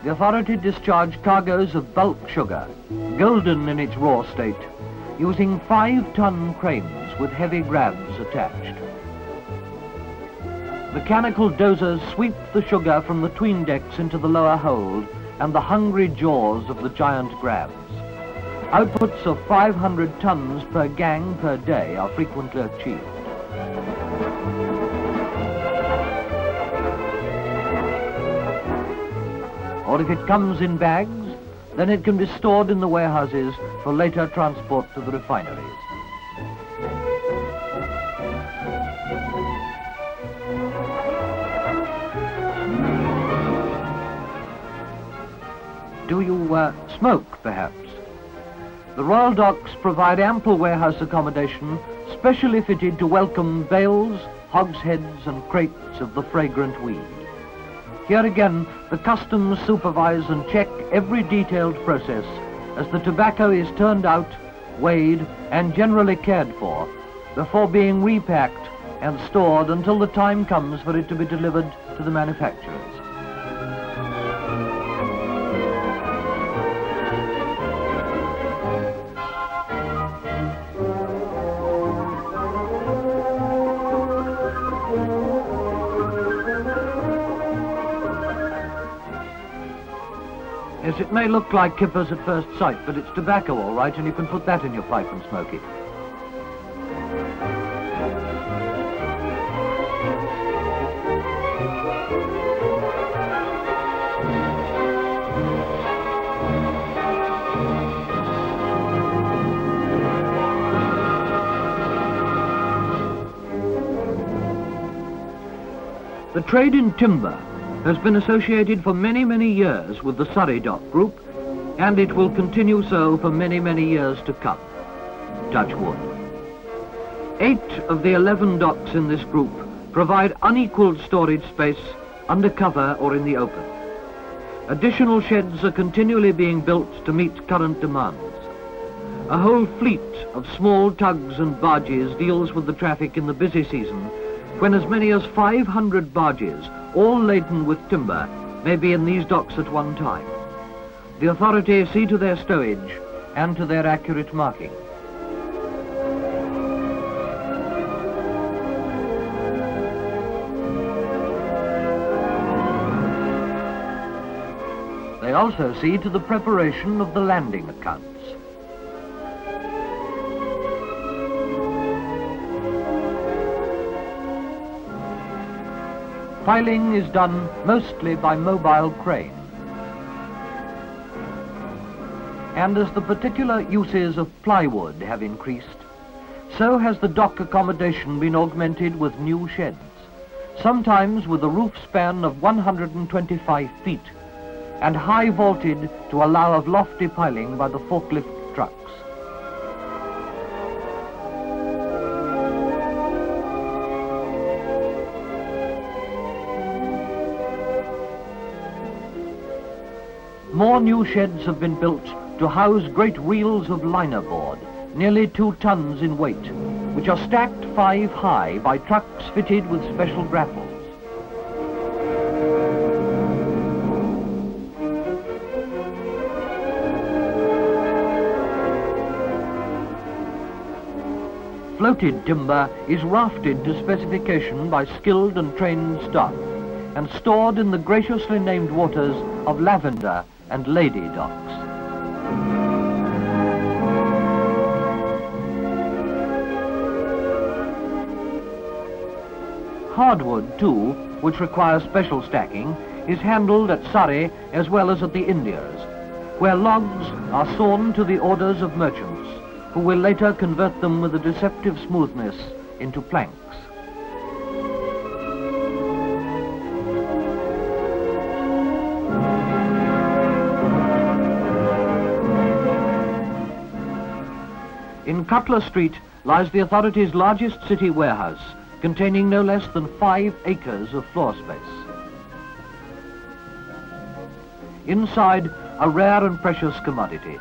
Speaker 10: the authority discharged cargoes of bulk sugar, golden in its raw state, using 5-ton cranes with heavy grabs attached. Mechanical dozers sweep the sugar from the 'tween decks into the lower hold and the hungry jaws of the giant grabs. Outputs of 500 tons per gang per day are frequently achieved. Or if it comes in bags, then it can be stored in the warehouses for later transport to the refineries. Do you smoke, perhaps? The Royal Docks provide ample warehouse accommodation specially fitted to welcome bales, hogsheads and crates of the fragrant weed. Here again, the customs supervise and check every detailed process as the tobacco is turned out, weighed, and generally cared for before being repacked and stored until the time comes for it to be delivered to the manufacturers. Yes, it may look like kippers at first sight, but it's tobacco all right, and you can put that in your pipe and smoke it. The trade in timber has been associated for many, many years with the Surrey Dock Group, and it will continue so for many, many years to come. Touch wood. 8 of the 11 docks in this group provide unequaled storage space under cover or in the open. Additional sheds are continually being built to meet current demands. A whole fleet of small tugs and barges deals with the traffic in the busy season, when as many as 500 barges, all laden with timber, may be in these docks at one time. The authorities see to their stowage and to their accurate marking. They also see to the preparation of the landing accounts. Piling is done mostly by mobile crane. And as the particular uses of plywood have increased, so has the dock accommodation been augmented with new sheds, sometimes with a roof span of 125 feet, and high vaulted to allow of lofty piling by the forklift trucks. More new sheds have been built to house great reels of liner board, nearly 2 tons in weight, which are stacked 5 high by trucks fitted with special grapples. Floated timber is rafted to specification by skilled and trained staff and stored in the graciously named waters of Lavender and Lady docks. Hardwood, too, which requires special stacking, is handled at Surrey as well as at the Indias, where logs are sawn to the orders of merchants, who will later convert them with a deceptive smoothness into planks. In Cutler Street lies the authorities' largest city warehouse, containing no less than 5 acres of floor space. Inside, a rare and precious commodity.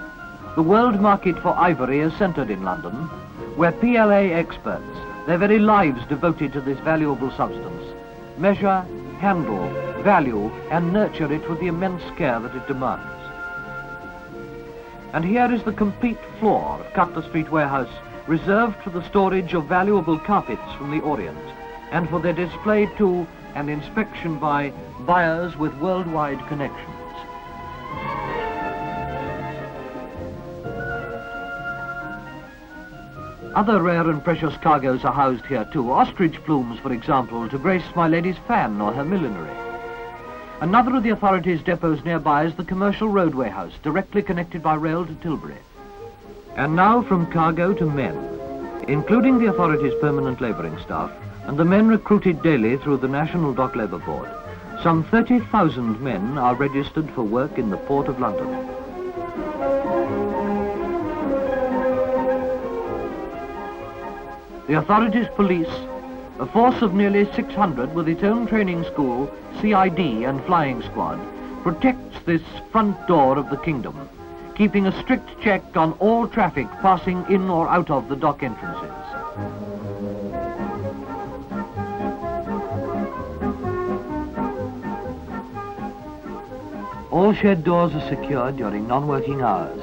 Speaker 10: The world market for ivory is centred in London, where PLA experts, their very lives devoted to this valuable substance, measure, handle, value, and nurture it with the immense care that it demands. And here is the complete floor of Cutler Street warehouse, reserved for the storage of valuable carpets from the Orient, and for their display to and inspection by buyers with worldwide connections. Other rare and precious cargoes are housed here too. Ostrich plumes, for example, to grace my lady's fan or her millinery. Another of the authorities' depots nearby is the Commercial Roadway House, directly connected by rail to Tilbury. And now from cargo to men, including the authorities' permanent labouring staff and the men recruited daily through the National Dock Labour Board. Some 30,000 men are registered for work in the Port of London. The authorities' police, a force of nearly 600 with its own training school, CID and flying squad, protects this front door of the kingdom, keeping a strict check on all traffic passing in or out of the dock entrances. All shed doors are secured during non-working hours.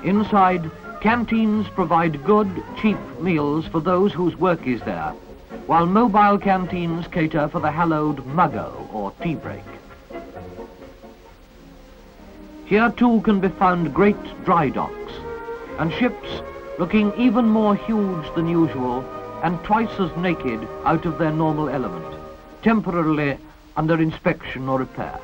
Speaker 10: Inside, canteens provide good, cheap meals for those whose work is there, while mobile canteens cater for the hallowed muggo or tea break. Here too can be found great dry docks, and ships looking even more huge than usual and twice as naked out of their normal element, temporarily under inspection or repair.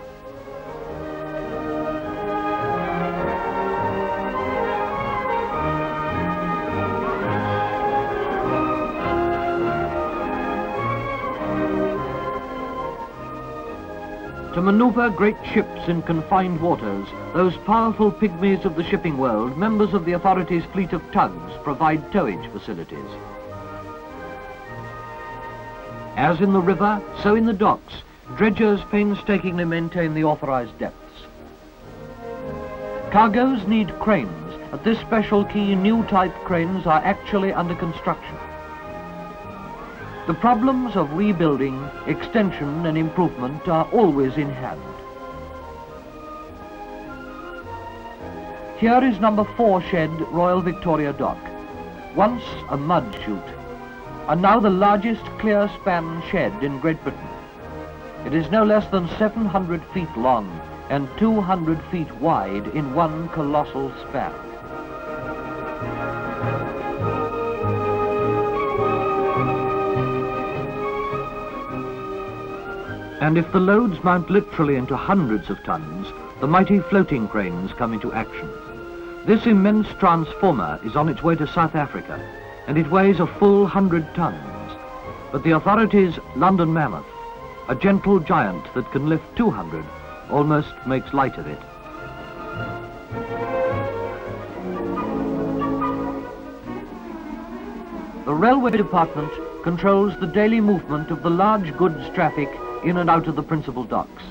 Speaker 10: To maneuver great ships in confined waters, those powerful pygmies of the shipping world, members of the authorities' fleet of tugs, provide towage facilities. As in the river, so in the docks, dredgers painstakingly maintain the authorized depths. Cargoes need cranes. At this special quay, new type cranes are actually under construction. The problems of rebuilding, extension and improvement are always in hand. Here is number 4 shed, Royal Victoria Dock. Once a mud chute, and now the largest clear span shed in Great Britain. It is no less than 700 feet long and 200 feet wide in one colossal span. And if the loads mount literally into hundreds of tons, the mighty floating cranes come into action. This immense transformer is on its way to South Africa, and it weighs a full 100 tons. But the authorities' London Mammoth, a gentle giant that can lift 200, almost makes light of it. The Railway Department controls the daily movement of the large goods traffic in and out of the principal docks.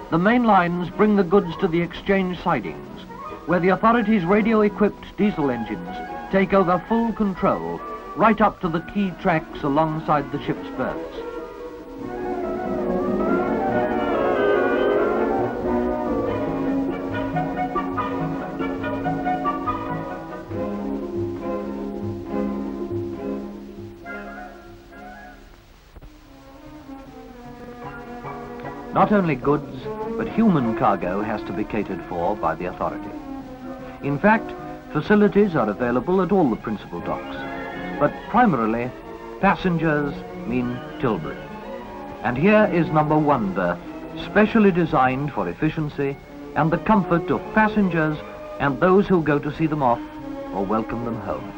Speaker 10: The main lines bring the goods to the exchange sidings, where the authorities' radio-equipped diesel engines take over full control right up to the key tracks alongside the ship's berths. Not only goods, but human cargo has to be catered for by the authority. In fact, facilities are available at all the principal docks, but primarily, passengers mean Tilbury. And here is number 1 berth, specially designed for efficiency and the comfort of passengers and those who go to see them off or welcome them home.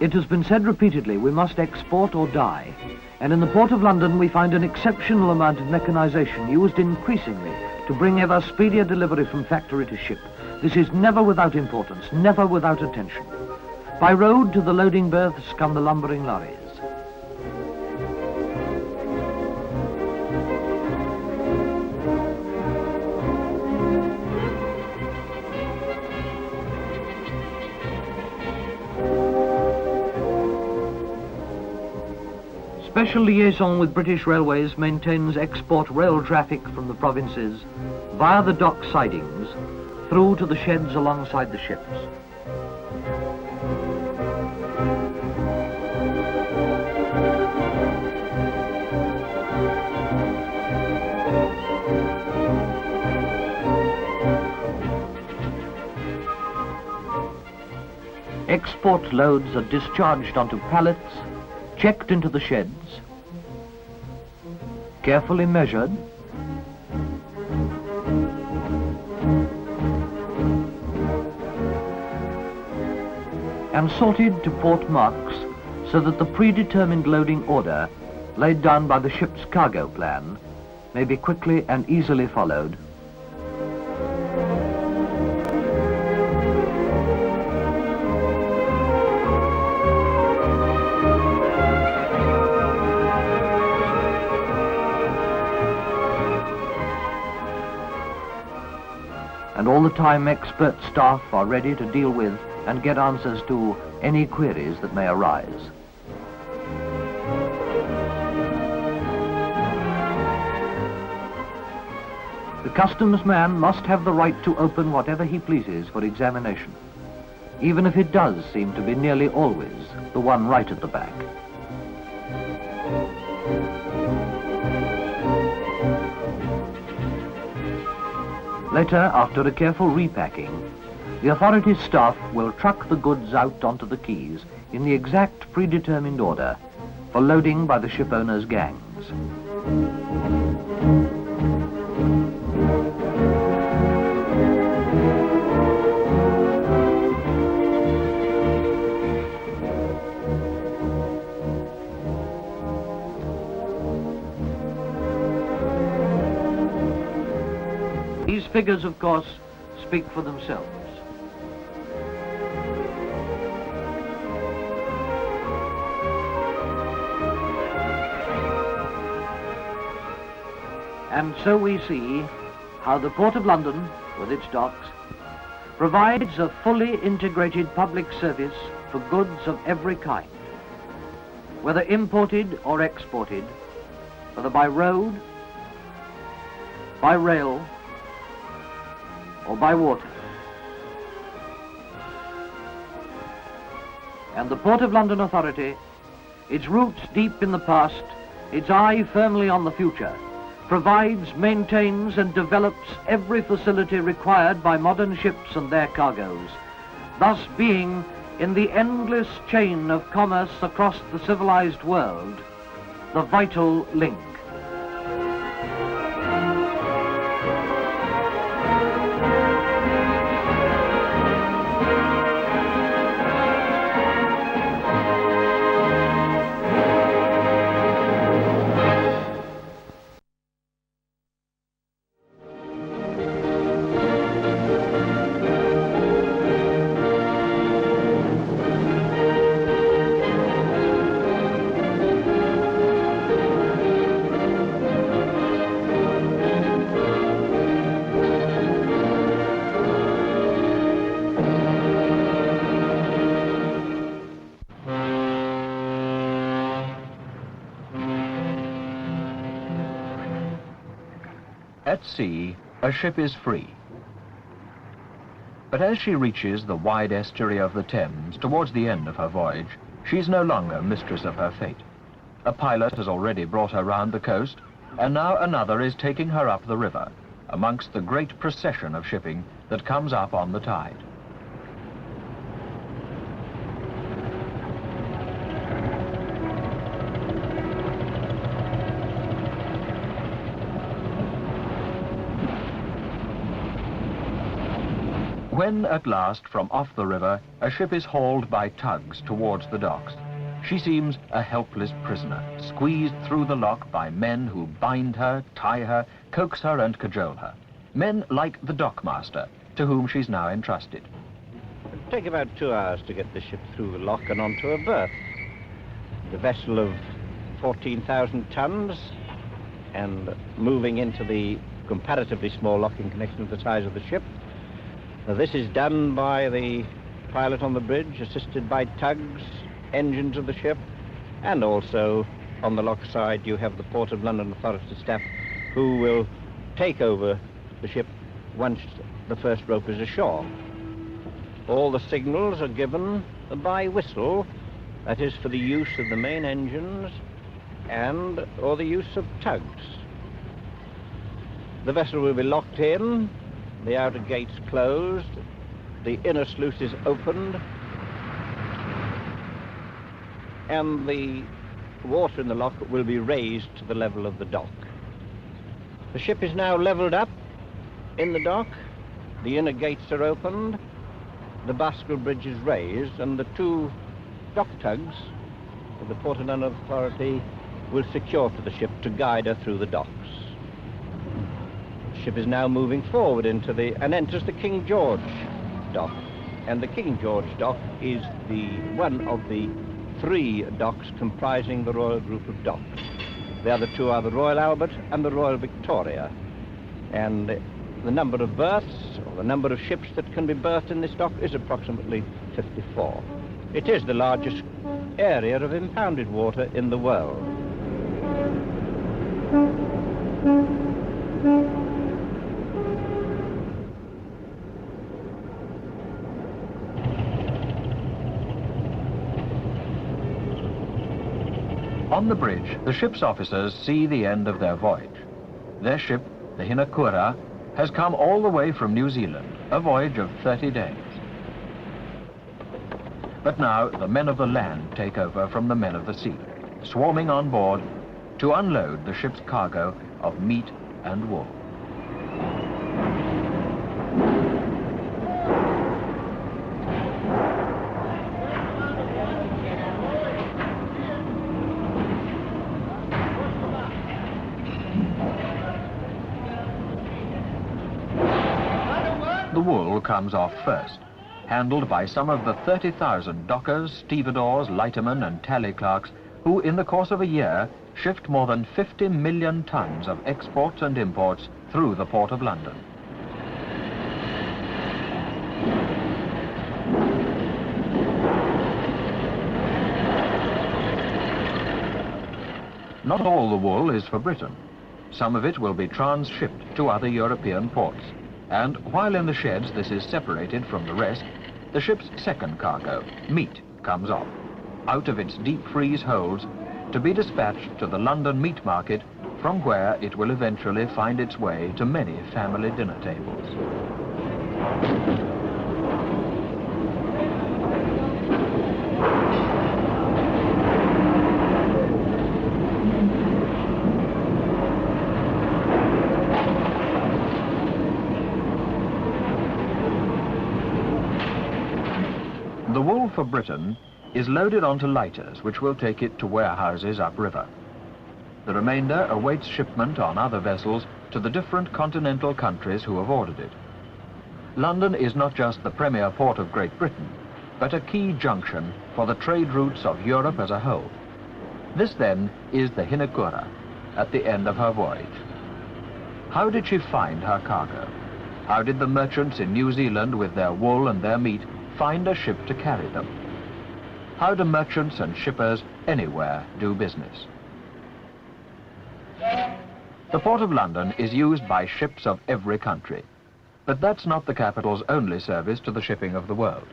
Speaker 10: It has been said repeatedly, we must export or die. And in the Port of London, we find an exceptional amount of mechanization used increasingly to bring ever speedier delivery from factory to ship. This is never without importance, never without attention. By road to the loading berths come the lumbering lorries. Special liaison with British Railways maintains export rail traffic from the provinces via the dock sidings through to the sheds alongside the ships. Export loads are discharged onto pallets, checked into the sheds, carefully measured, and sorted to port marks so that the predetermined loading order laid down by the ship's cargo plan may be quickly and easily followed. And all the time expert staff are ready to deal with and get answers to any queries that may arise. The customs man must have the right to open whatever he pleases for examination, even if it does seem to be nearly always the one right at the back. Later, after a careful repacking, The authority's staff will truck the goods out onto the quays in the exact predetermined order for loading by the ship owners' gangs. These figures, of course, speak for themselves. And so we see how the Port of London, with its docks, provides a fully integrated public service for goods of every kind, whether imported or exported, whether by road, by rail, or by water. And the Port of London Authority, its roots deep in the past, its eye firmly on the future, provides, maintains and develops every facility required by modern ships and their cargoes, thus being, in the endless chain of commerce across the civilized world, the vital link.
Speaker 11: At sea, a ship is free. But as she reaches the wide estuary of the Thames towards the end of her voyage, she's no longer mistress of her fate. A pilot has already brought her round the coast, and now another is taking her up the river, amongst the great procession of shipping that comes up on the tide. When, at last, from off the river, a ship is hauled by tugs towards the docks, she seems a helpless prisoner, squeezed through the lock by men who bind her, tie her, coax her and cajole her. Men like the dockmaster, to whom she's now entrusted.
Speaker 12: It'll take about 2 hours to get the ship through the lock and onto a berth. The vessel of 14,000 tons and moving into the comparatively small lock in connection with the size of the ship. Now, this is done by the pilot on the bridge, assisted by tugs, engines of the ship, and also on the lock side you have the Port of London Authority staff who will take over the ship once the first rope is ashore. All the signals are given by whistle, that is for the use of the main engines and or the use of tugs. The vessel will be locked in, the outer gates closed, the inner sluices opened, and the water in the lock will be raised to the level of the dock. The ship is now leveled up in the dock, the inner gates are opened, the Baskerville Bridge is raised, and the 2 dock tugs of the Port of London Authority will secure to the ship to guide her through the docks. The ship is now moving forward into and enters the King George dock. And the King George dock is one of the 3 docks comprising the Royal Group of docks. The other 2 are the Royal Albert and the Royal Victoria. And the number of berths, or the number of ships that can be berthed in this dock, is approximately 54. It is the largest area of impounded water in the world.
Speaker 11: On the bridge, the ship's officers see the end of their voyage. Their ship, the Hinakura, has come all the way from New Zealand, a voyage of 30 days. But now the men of the land take over from the men of the sea, swarming on board to unload the ship's cargo of meat and wool. The wool comes off first, handled by some of the 30,000 dockers, stevedores, lightermen and tally clerks who in the course of a year shift more than 50 million tons of exports and imports through the Port of London. Not all the wool is for Britain. Some of it will be transshipped to other European ports. And while in the sheds this is separated from the rest, the ship's second cargo, meat, comes off, out of its deep freeze holds, to be dispatched to the London meat market, from where it will eventually find its way to many family dinner tables. The wool for Britain is loaded onto lighters which will take it to warehouses upriver. The remainder awaits shipment on other vessels to the different continental countries who have ordered it. London is not just the premier port of Great Britain, but a key junction for the trade routes of Europe as a whole. This then is the Hinekura at the end of her voyage. How did she find her cargo? How did the merchants in New Zealand with their wool and their meat find a ship to carry them? How do merchants and shippers anywhere do business? The Port of London is used by ships of every country, but that's not the capital's only service to the shipping of the world.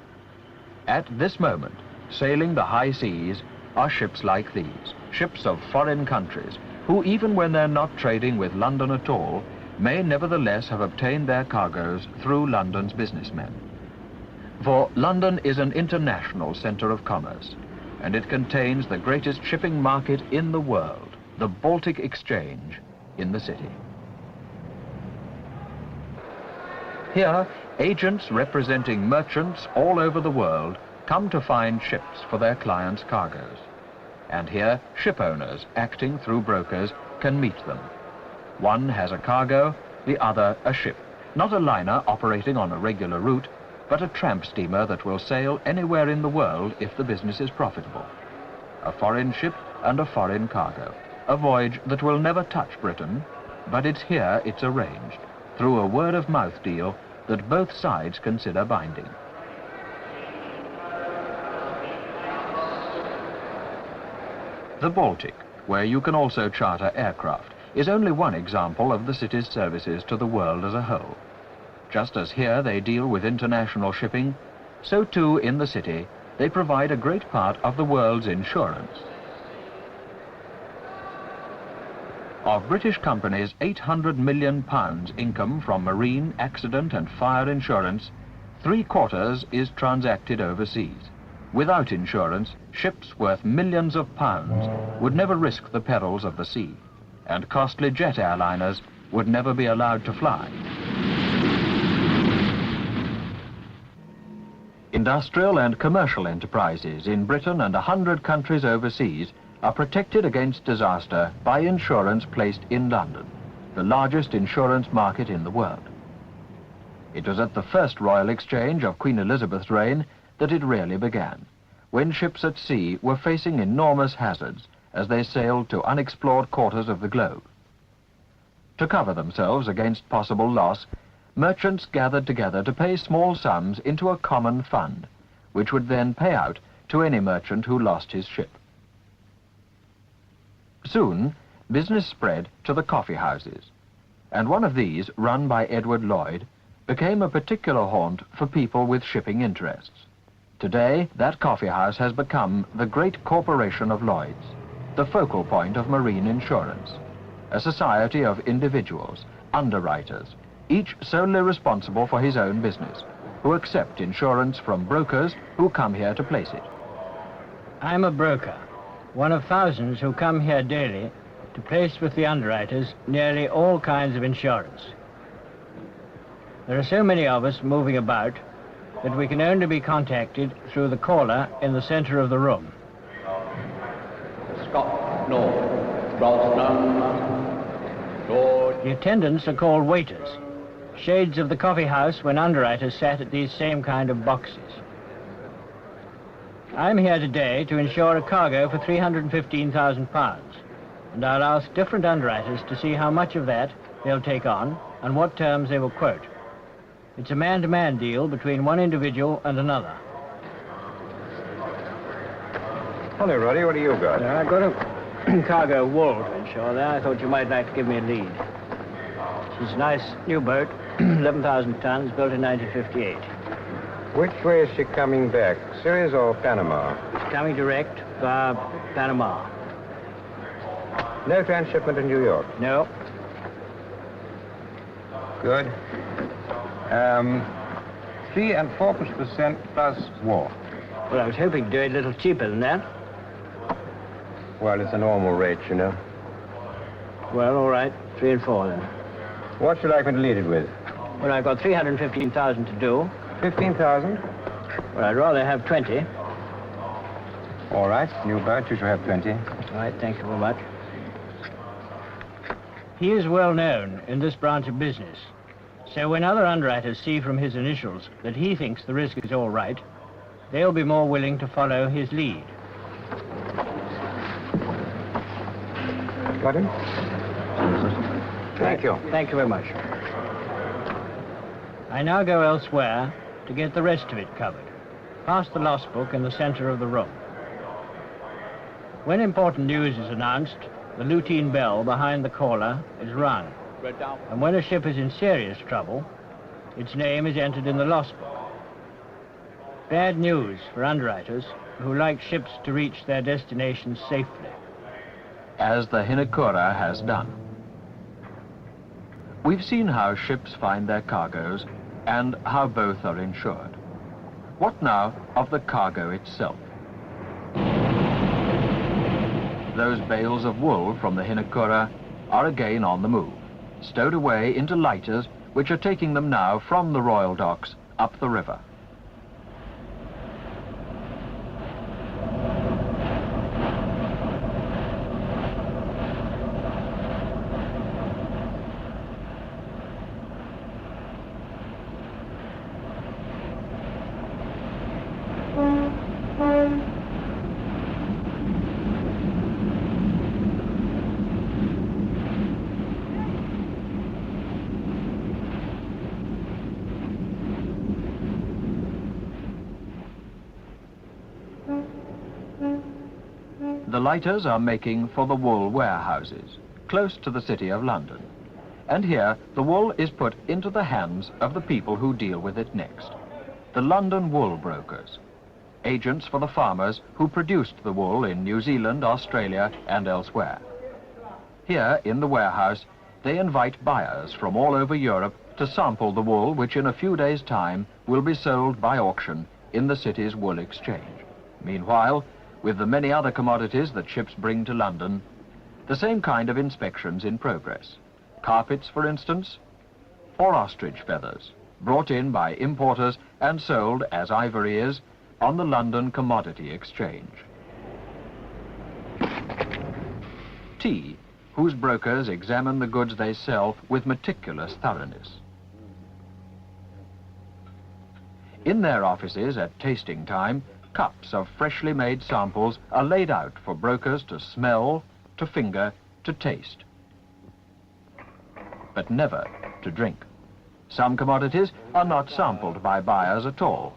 Speaker 11: At this moment, sailing the high seas are ships like these, ships of foreign countries, who even when they're not trading with London at all, may nevertheless have obtained their cargoes through London's businessmen. For London is an international centre of commerce, and it contains the greatest shipping market in the world, the Baltic Exchange, in the city. Here, agents representing merchants all over the world come to find ships for their clients' cargoes. And here, ship owners, acting through brokers, can meet them. One has a cargo, the other a ship, not a liner operating on a regular route, but a tramp steamer that will sail anywhere in the world if the business is profitable. A foreign ship and a foreign cargo. A voyage that will never touch Britain, but it's here it's arranged, through a word-of-mouth deal that both sides consider binding. The Baltic, where you can also charter aircraft, is only one example of the city's services to the world as a whole. Just as here they deal with international shipping, so too in the city they provide a great part of the world's insurance. Of British companies' £800 million income from marine, accident and fire insurance, 3/4 is transacted overseas. Without insurance, ships worth millions of pounds would never risk the perils of the sea, and costly jet airliners would never be allowed to fly. Industrial and commercial enterprises in Britain and 100 countries overseas are protected against disaster by insurance placed in London, the largest insurance market in the world. It was at the first Royal Exchange of Queen Elizabeth's reign that it really began, when ships at sea were facing enormous hazards as they sailed to unexplored quarters of the globe. To cover themselves against possible loss, merchants gathered together to pay small sums into a common fund, which would then pay out to any merchant who lost his ship. Soon, business spread to the coffee houses, and one of these, run by Edward Lloyd, became a particular haunt for people with shipping interests. Today, that coffee house has become the great corporation of Lloyd's, the focal point of marine insurance, a society of individuals, underwriters, each solely responsible for his own business, who accept insurance from brokers who come here to place it.
Speaker 13: I'm a broker, one of thousands who come here daily to place with the underwriters nearly all kinds of insurance. There are so many of us moving about that we can only be contacted through the caller in the center of the room.
Speaker 9: Scott, no. Ralston, George.
Speaker 13: The attendants are called waiters, shades of the coffee house when underwriters sat at these same kind of boxes. I'm here today to insure a cargo for £315,000, and I'll ask different underwriters to see how much of that they'll take on and what terms they will quote. It's a man-to-man deal between one individual and another.
Speaker 8: Hello, Roddy, what do you got?
Speaker 13: I've got a cargo wool to insure there. I thought you might like to give me a lead. It's a nice new boat, 11,000 tons, built in 1958.
Speaker 8: Which way is she coming back, Suez or Panama?
Speaker 13: It's coming direct via Panama.
Speaker 8: No transshipment in New York?
Speaker 13: No.
Speaker 8: Good. 3 4% plus war.
Speaker 13: Well, I was hoping to do it a little cheaper than that.
Speaker 8: Well, it's a normal rate, you know.
Speaker 13: Well, all right, 3 and 4 then.
Speaker 8: What should I like me to lead it with?
Speaker 13: Well, I've got 315,000 to do.
Speaker 8: 15,000?
Speaker 13: Well, I'd rather have 20.
Speaker 8: All right, new boat, you shall have 20.
Speaker 13: All right, thank you very much. He is well known in this branch of business. So when other underwriters see from his initials that he thinks the risk is all right, they'll be more willing to follow his lead.
Speaker 8: Got him? Thank you.
Speaker 13: Thank you very much. I now go elsewhere to get the rest of it covered, past the loss book in the center of the room. When important news is announced, the lutein bell behind the caller is rung. And when a ship is in serious trouble, its name is entered in the loss book. Bad news for underwriters who like ships to reach their destinations safely.
Speaker 11: As the Hinekura has done. We've seen how ships find their cargoes and how both are insured. What now of the cargo itself? Those bales of wool from the Hinekura are again on the move, stowed away into lighters which are taking them now from the royal docks up the river. The lighters are making for the wool warehouses, close to the City of London. And here, the wool is put into the hands of the people who deal with it next. The London wool brokers, agents for the farmers who produced the wool in New Zealand, Australia, and elsewhere. Here, in the warehouse, they invite buyers from all over Europe to sample the wool which in a few days' time will be sold by auction in the city's wool exchange. Meanwhile, with the many other commodities that ships bring to London, the same kind of inspections in progress. Carpets, for instance, or ostrich feathers, brought in by importers and sold, as ivory is, on the London Commodity Exchange. Tea, whose brokers examine the goods they sell with meticulous thoroughness. In their offices at tasting time, cups of freshly made samples are laid out for brokers to smell, to finger, to taste, but never to drink. Some commodities are not sampled by buyers at all,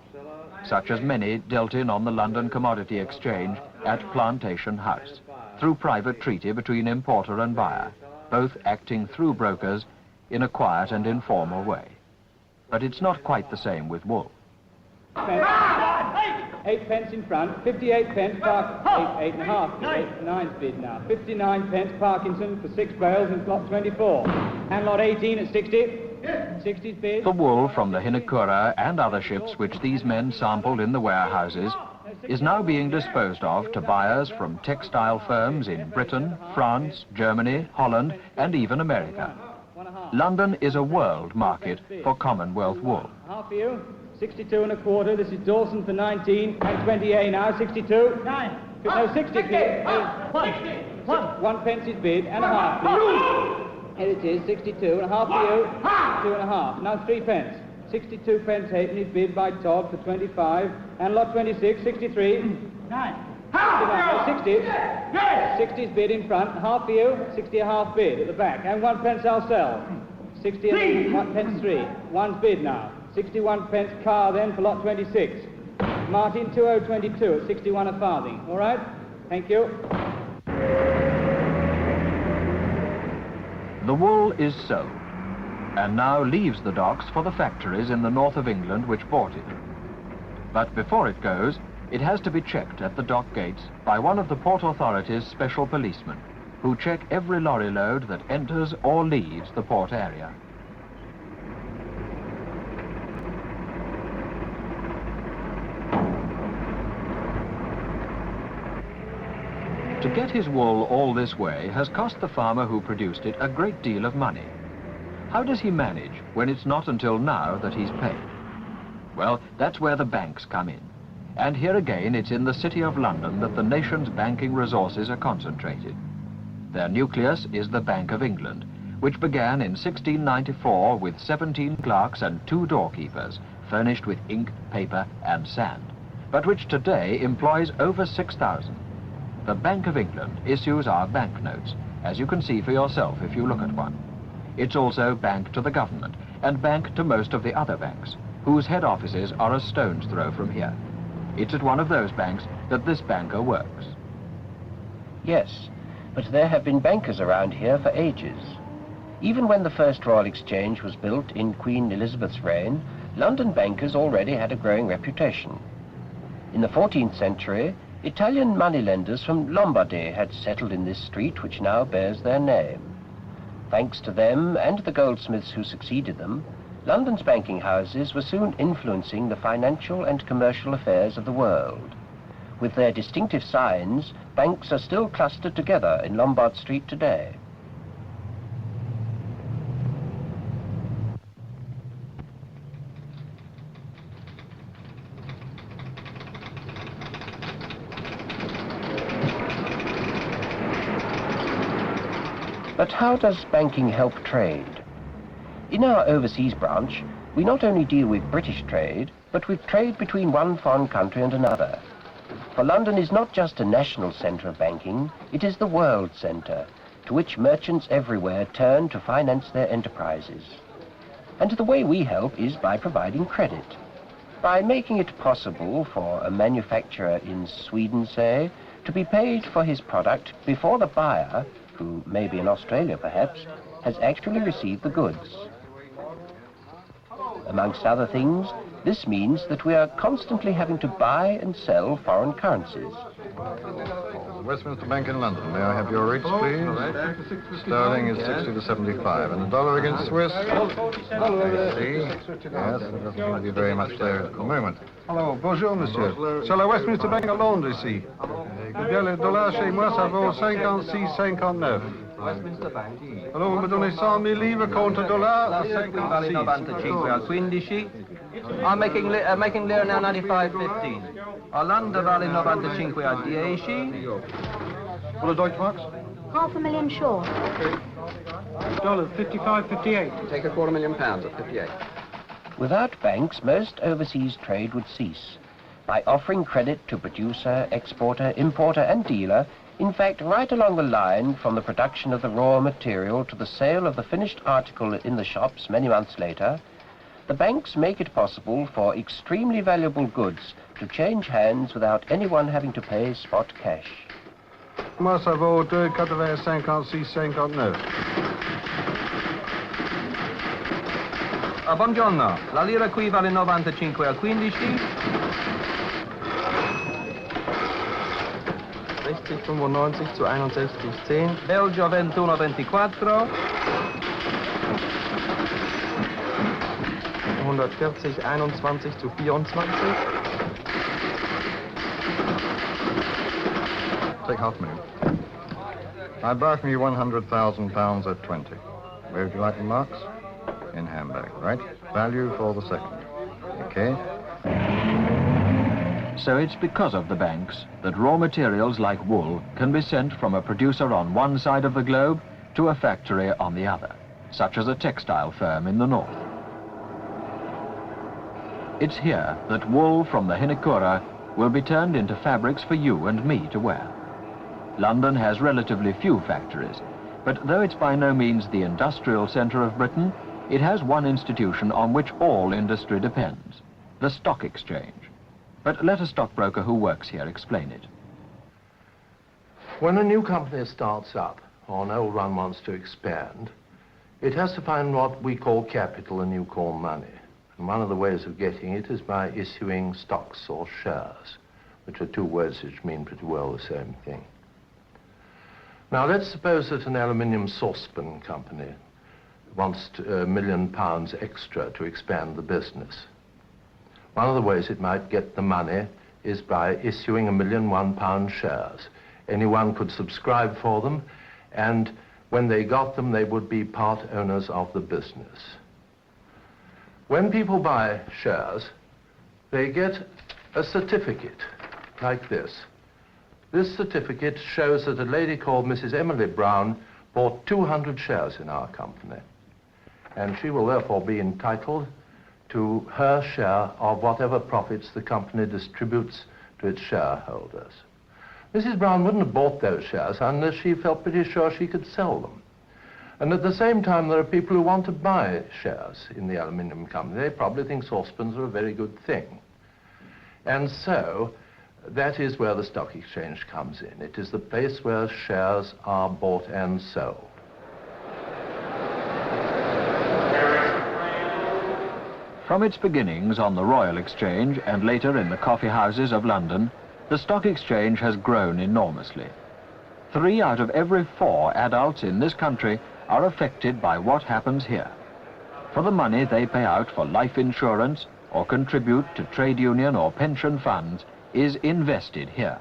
Speaker 11: such as many dealt in on the London Commodity Exchange at Plantation House, through private treaty between importer and buyer, both acting through brokers in a quiet and informal way. But it's not quite the same with wool.
Speaker 14: 8 pence in front, 58 pence, eight and a half, 9's bid now. 59 pence Parkinson for 6 bales in plot 24. And lot 18 at 60. 60's bid.
Speaker 11: The wool from the Hinakura and other ships which these men sampled in the warehouses is now being disposed of to buyers from textile firms in Britain, France, Germany, Holland, and even America. London is a world market for Commonwealth wool.
Speaker 14: Half for you. 62 and a quarter. This is Dawson for 19 and 20A now. 62. 9. No, 60. 1 pence is bid and a half, please. Here it is. 62 and a half for you. 2 and a half. Now 3 pence. 62 pence halfpenny is bid by Todd for 25 and lot 26. 63. 9. 60 is bid in front, half for you, 60 a half bid at the back, and 1 pence I'll sell. 60 and 1 pence 3, 1's bid now. 61 pence car then for lot 26. Martin 2022 at 61 a farthing. All right? Thank you.
Speaker 11: The wool is sold, and now leaves the docks for the factories in the north of England which bought it. But before it goes, it has to be checked at the dock gates by one of the Port Authority's special policemen, who check every lorry load that enters or leaves the port area. To get his wool all this way has cost the farmer who produced it a great deal of money. How does he manage when it's not until now that he's paid? Well, that's where the banks come in. And here again, it's in the City of London that the nation's banking resources are concentrated. Their nucleus is the Bank of England, which began in 1694 with 17 clerks and 2 doorkeepers, furnished with ink, paper, and sand, but which today employs over 6,000. The Bank of England issues our banknotes, as you can see for yourself if you look at one. It's also bank to the government, and bank to most of the other banks, whose head offices are a stone's throw from here. It's at one of those banks that this banker works.
Speaker 15: Yes, but there have been bankers around here for ages. Even when the first Royal Exchange was built in Queen Elizabeth's reign, London bankers already had a growing reputation. In the 14th century, Italian moneylenders from Lombardy had settled in this street which now bears their name. Thanks to them and the goldsmiths who succeeded them, London's banking houses were soon influencing the financial and commercial affairs of the world. With their distinctive signs, banks are still clustered together in Lombard Street today. But how does banking help trade? In our overseas branch, we not only deal with British trade, but with trade between one foreign country and another. For London is not just a national centre of banking, it is the world centre, to which merchants everywhere turn to finance their enterprises. And the way we help is by providing credit. By making it possible for a manufacturer in Sweden, say, to be paid for his product before the buyer, who may be in Australia perhaps, has actually received the goods. Amongst other things, this means that we are constantly having to buy and sell foreign currencies.
Speaker 16: Westminster Bank in London. May I have your rates, please? Sterling is 60 to 75, and the dollar against Swiss? I see. Yes, it doesn't seem to be very much there at the moment.
Speaker 17: Alors, bonjour, monsieur. Sur la Westminster Bank à Londres, ici. Eh bien, le dollar chez moi, ça vaut 56,59.
Speaker 18: Westminster Bank.
Speaker 17: Alors, vous me donnez 100 000 livres contre dollar à 56.
Speaker 18: 15. I'm making lira now 95.15. Hollanda vale 95 a 10.
Speaker 17: What are Deutschmarks?
Speaker 19: £500,000 short.
Speaker 17: Dollars, 55.58.
Speaker 18: Take £250,000 at 58.
Speaker 15: Without banks, most overseas trade would cease. By offering credit to producer, exporter, importer and dealer, in fact, right along the line from the production of the raw material to the sale of the finished article in the shops many months later, the banks make it possible for extremely valuable goods to change hands without anyone having to pay spot cash.
Speaker 17: Moi, ça vaut 2,86,59.
Speaker 18: Buongiorno, la lira qui vale 95 a 15.
Speaker 20: 60,95 zu 61,10.
Speaker 18: Belgio 21,24.
Speaker 20: 140, 21 zu 24.
Speaker 16: Take half a million. I buy from you £100,000 at 20. Where would you like the marks? In handbag, right? Value for the second. Okay.
Speaker 11: So it's because of the banks that raw materials like wool can be sent from a producer on one side of the globe to a factory on the other, such as a textile firm in the north. It's here that wool from the Hinekura will be turned into fabrics for you and me to wear. London has relatively few factories, but though it's by no means the industrial centre of Britain, it has one institution on which all industry depends, the Stock Exchange. But let a stockbroker who works here explain it.
Speaker 19: When a new company starts up, or an old one wants to expand, it has to find what we call capital and you call money. And one of the ways of getting it is by issuing stocks or shares, which are two words which mean pretty well the same thing. Now let's suppose that an aluminium saucepan company wants £1 million extra to expand the business. One of the ways it might get the money is by issuing £1 million shares. Anyone could subscribe for them, and when they got them, they would be part owners of the business. When people buy shares, they get a certificate like this. This certificate shows that a lady called Mrs. Emily Brown bought 200 shares in our company, and she will therefore be entitled to her share of whatever profits the company distributes to its shareholders. Mrs. Brown wouldn't have bought those shares unless she felt pretty sure she could sell them. And at the same time, there are people who want to buy shares in the aluminium company. They probably think saucepans are a very good thing. And so, that is where the stock exchange comes in. It is the place where shares are bought and sold.
Speaker 11: From its beginnings on the Royal Exchange and later in the coffee houses of London, the Stock Exchange has grown enormously. 3 out of every 4 adults in this country are affected by what happens here. For the money they pay out for life insurance or contribute to trade union or pension funds is invested here.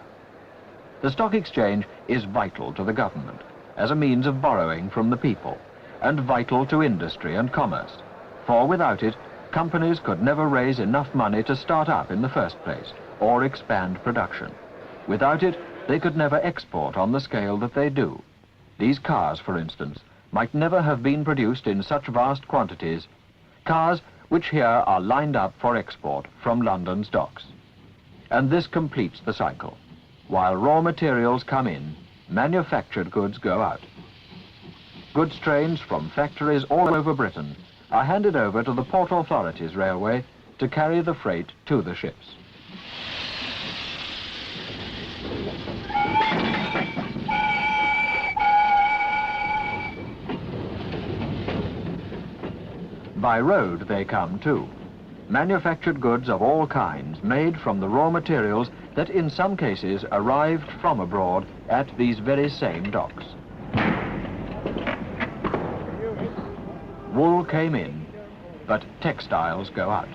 Speaker 11: The Stock Exchange is vital to the government as a means of borrowing from the people, and vital to industry and commerce, for without it, companies could never raise enough money to start up in the first place or expand production. Without it, they could never export on the scale that they do. These cars, for instance, might never have been produced in such vast quantities, cars which here are lined up for export from London's docks. And this completes the cycle. While raw materials come in, manufactured goods go out. Goods trains from factories all over Britain are handed over to the Port Authorities Railway to carry the freight to the ships. By road they come too. Manufactured goods of all kinds made from the raw materials that in some cases arrived from abroad at these very same docks. Wool came in, but textiles go out.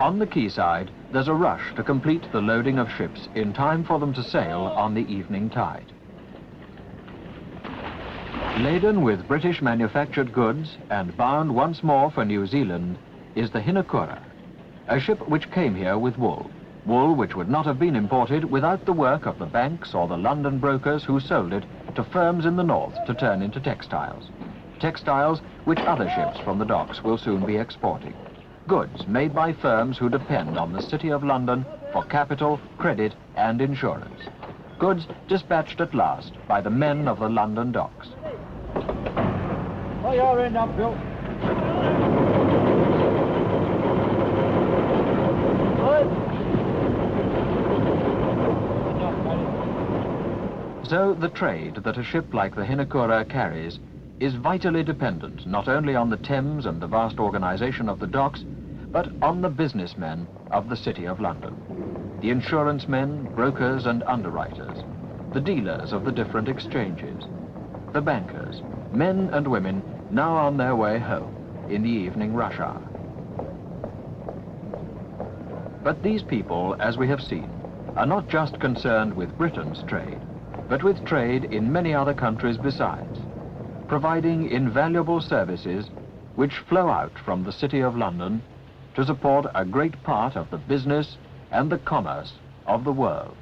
Speaker 11: On the quayside, there's a rush to complete the loading of ships in time for them to sail on the evening tide. Laden with British manufactured goods and bound once more for New Zealand is the Hinekura, a ship which came here with wool, wool which would not have been imported without the work of the banks or the London brokers who sold it to firms in the north to turn into textiles. Textiles which other ships from the docks will soon be exporting. Goods made by firms who depend on the City of London for capital, credit and insurance. Goods dispatched at last by the men of the London docks.
Speaker 14: Oh, you're in, Bill.
Speaker 11: So the trade that a ship like the Hinakura carries is vitally dependent not only on the Thames and the vast organization of the docks, but on the businessmen of the City of London, the insurance men, brokers and underwriters, the dealers of the different exchanges, the bankers, men and women now on their way home in the evening rush hour. But these people, as we have seen, are not just concerned with Britain's trade, but with trade in many other countries besides, providing invaluable services which flow out from the City of London to support a great part of the business and the commerce of the world.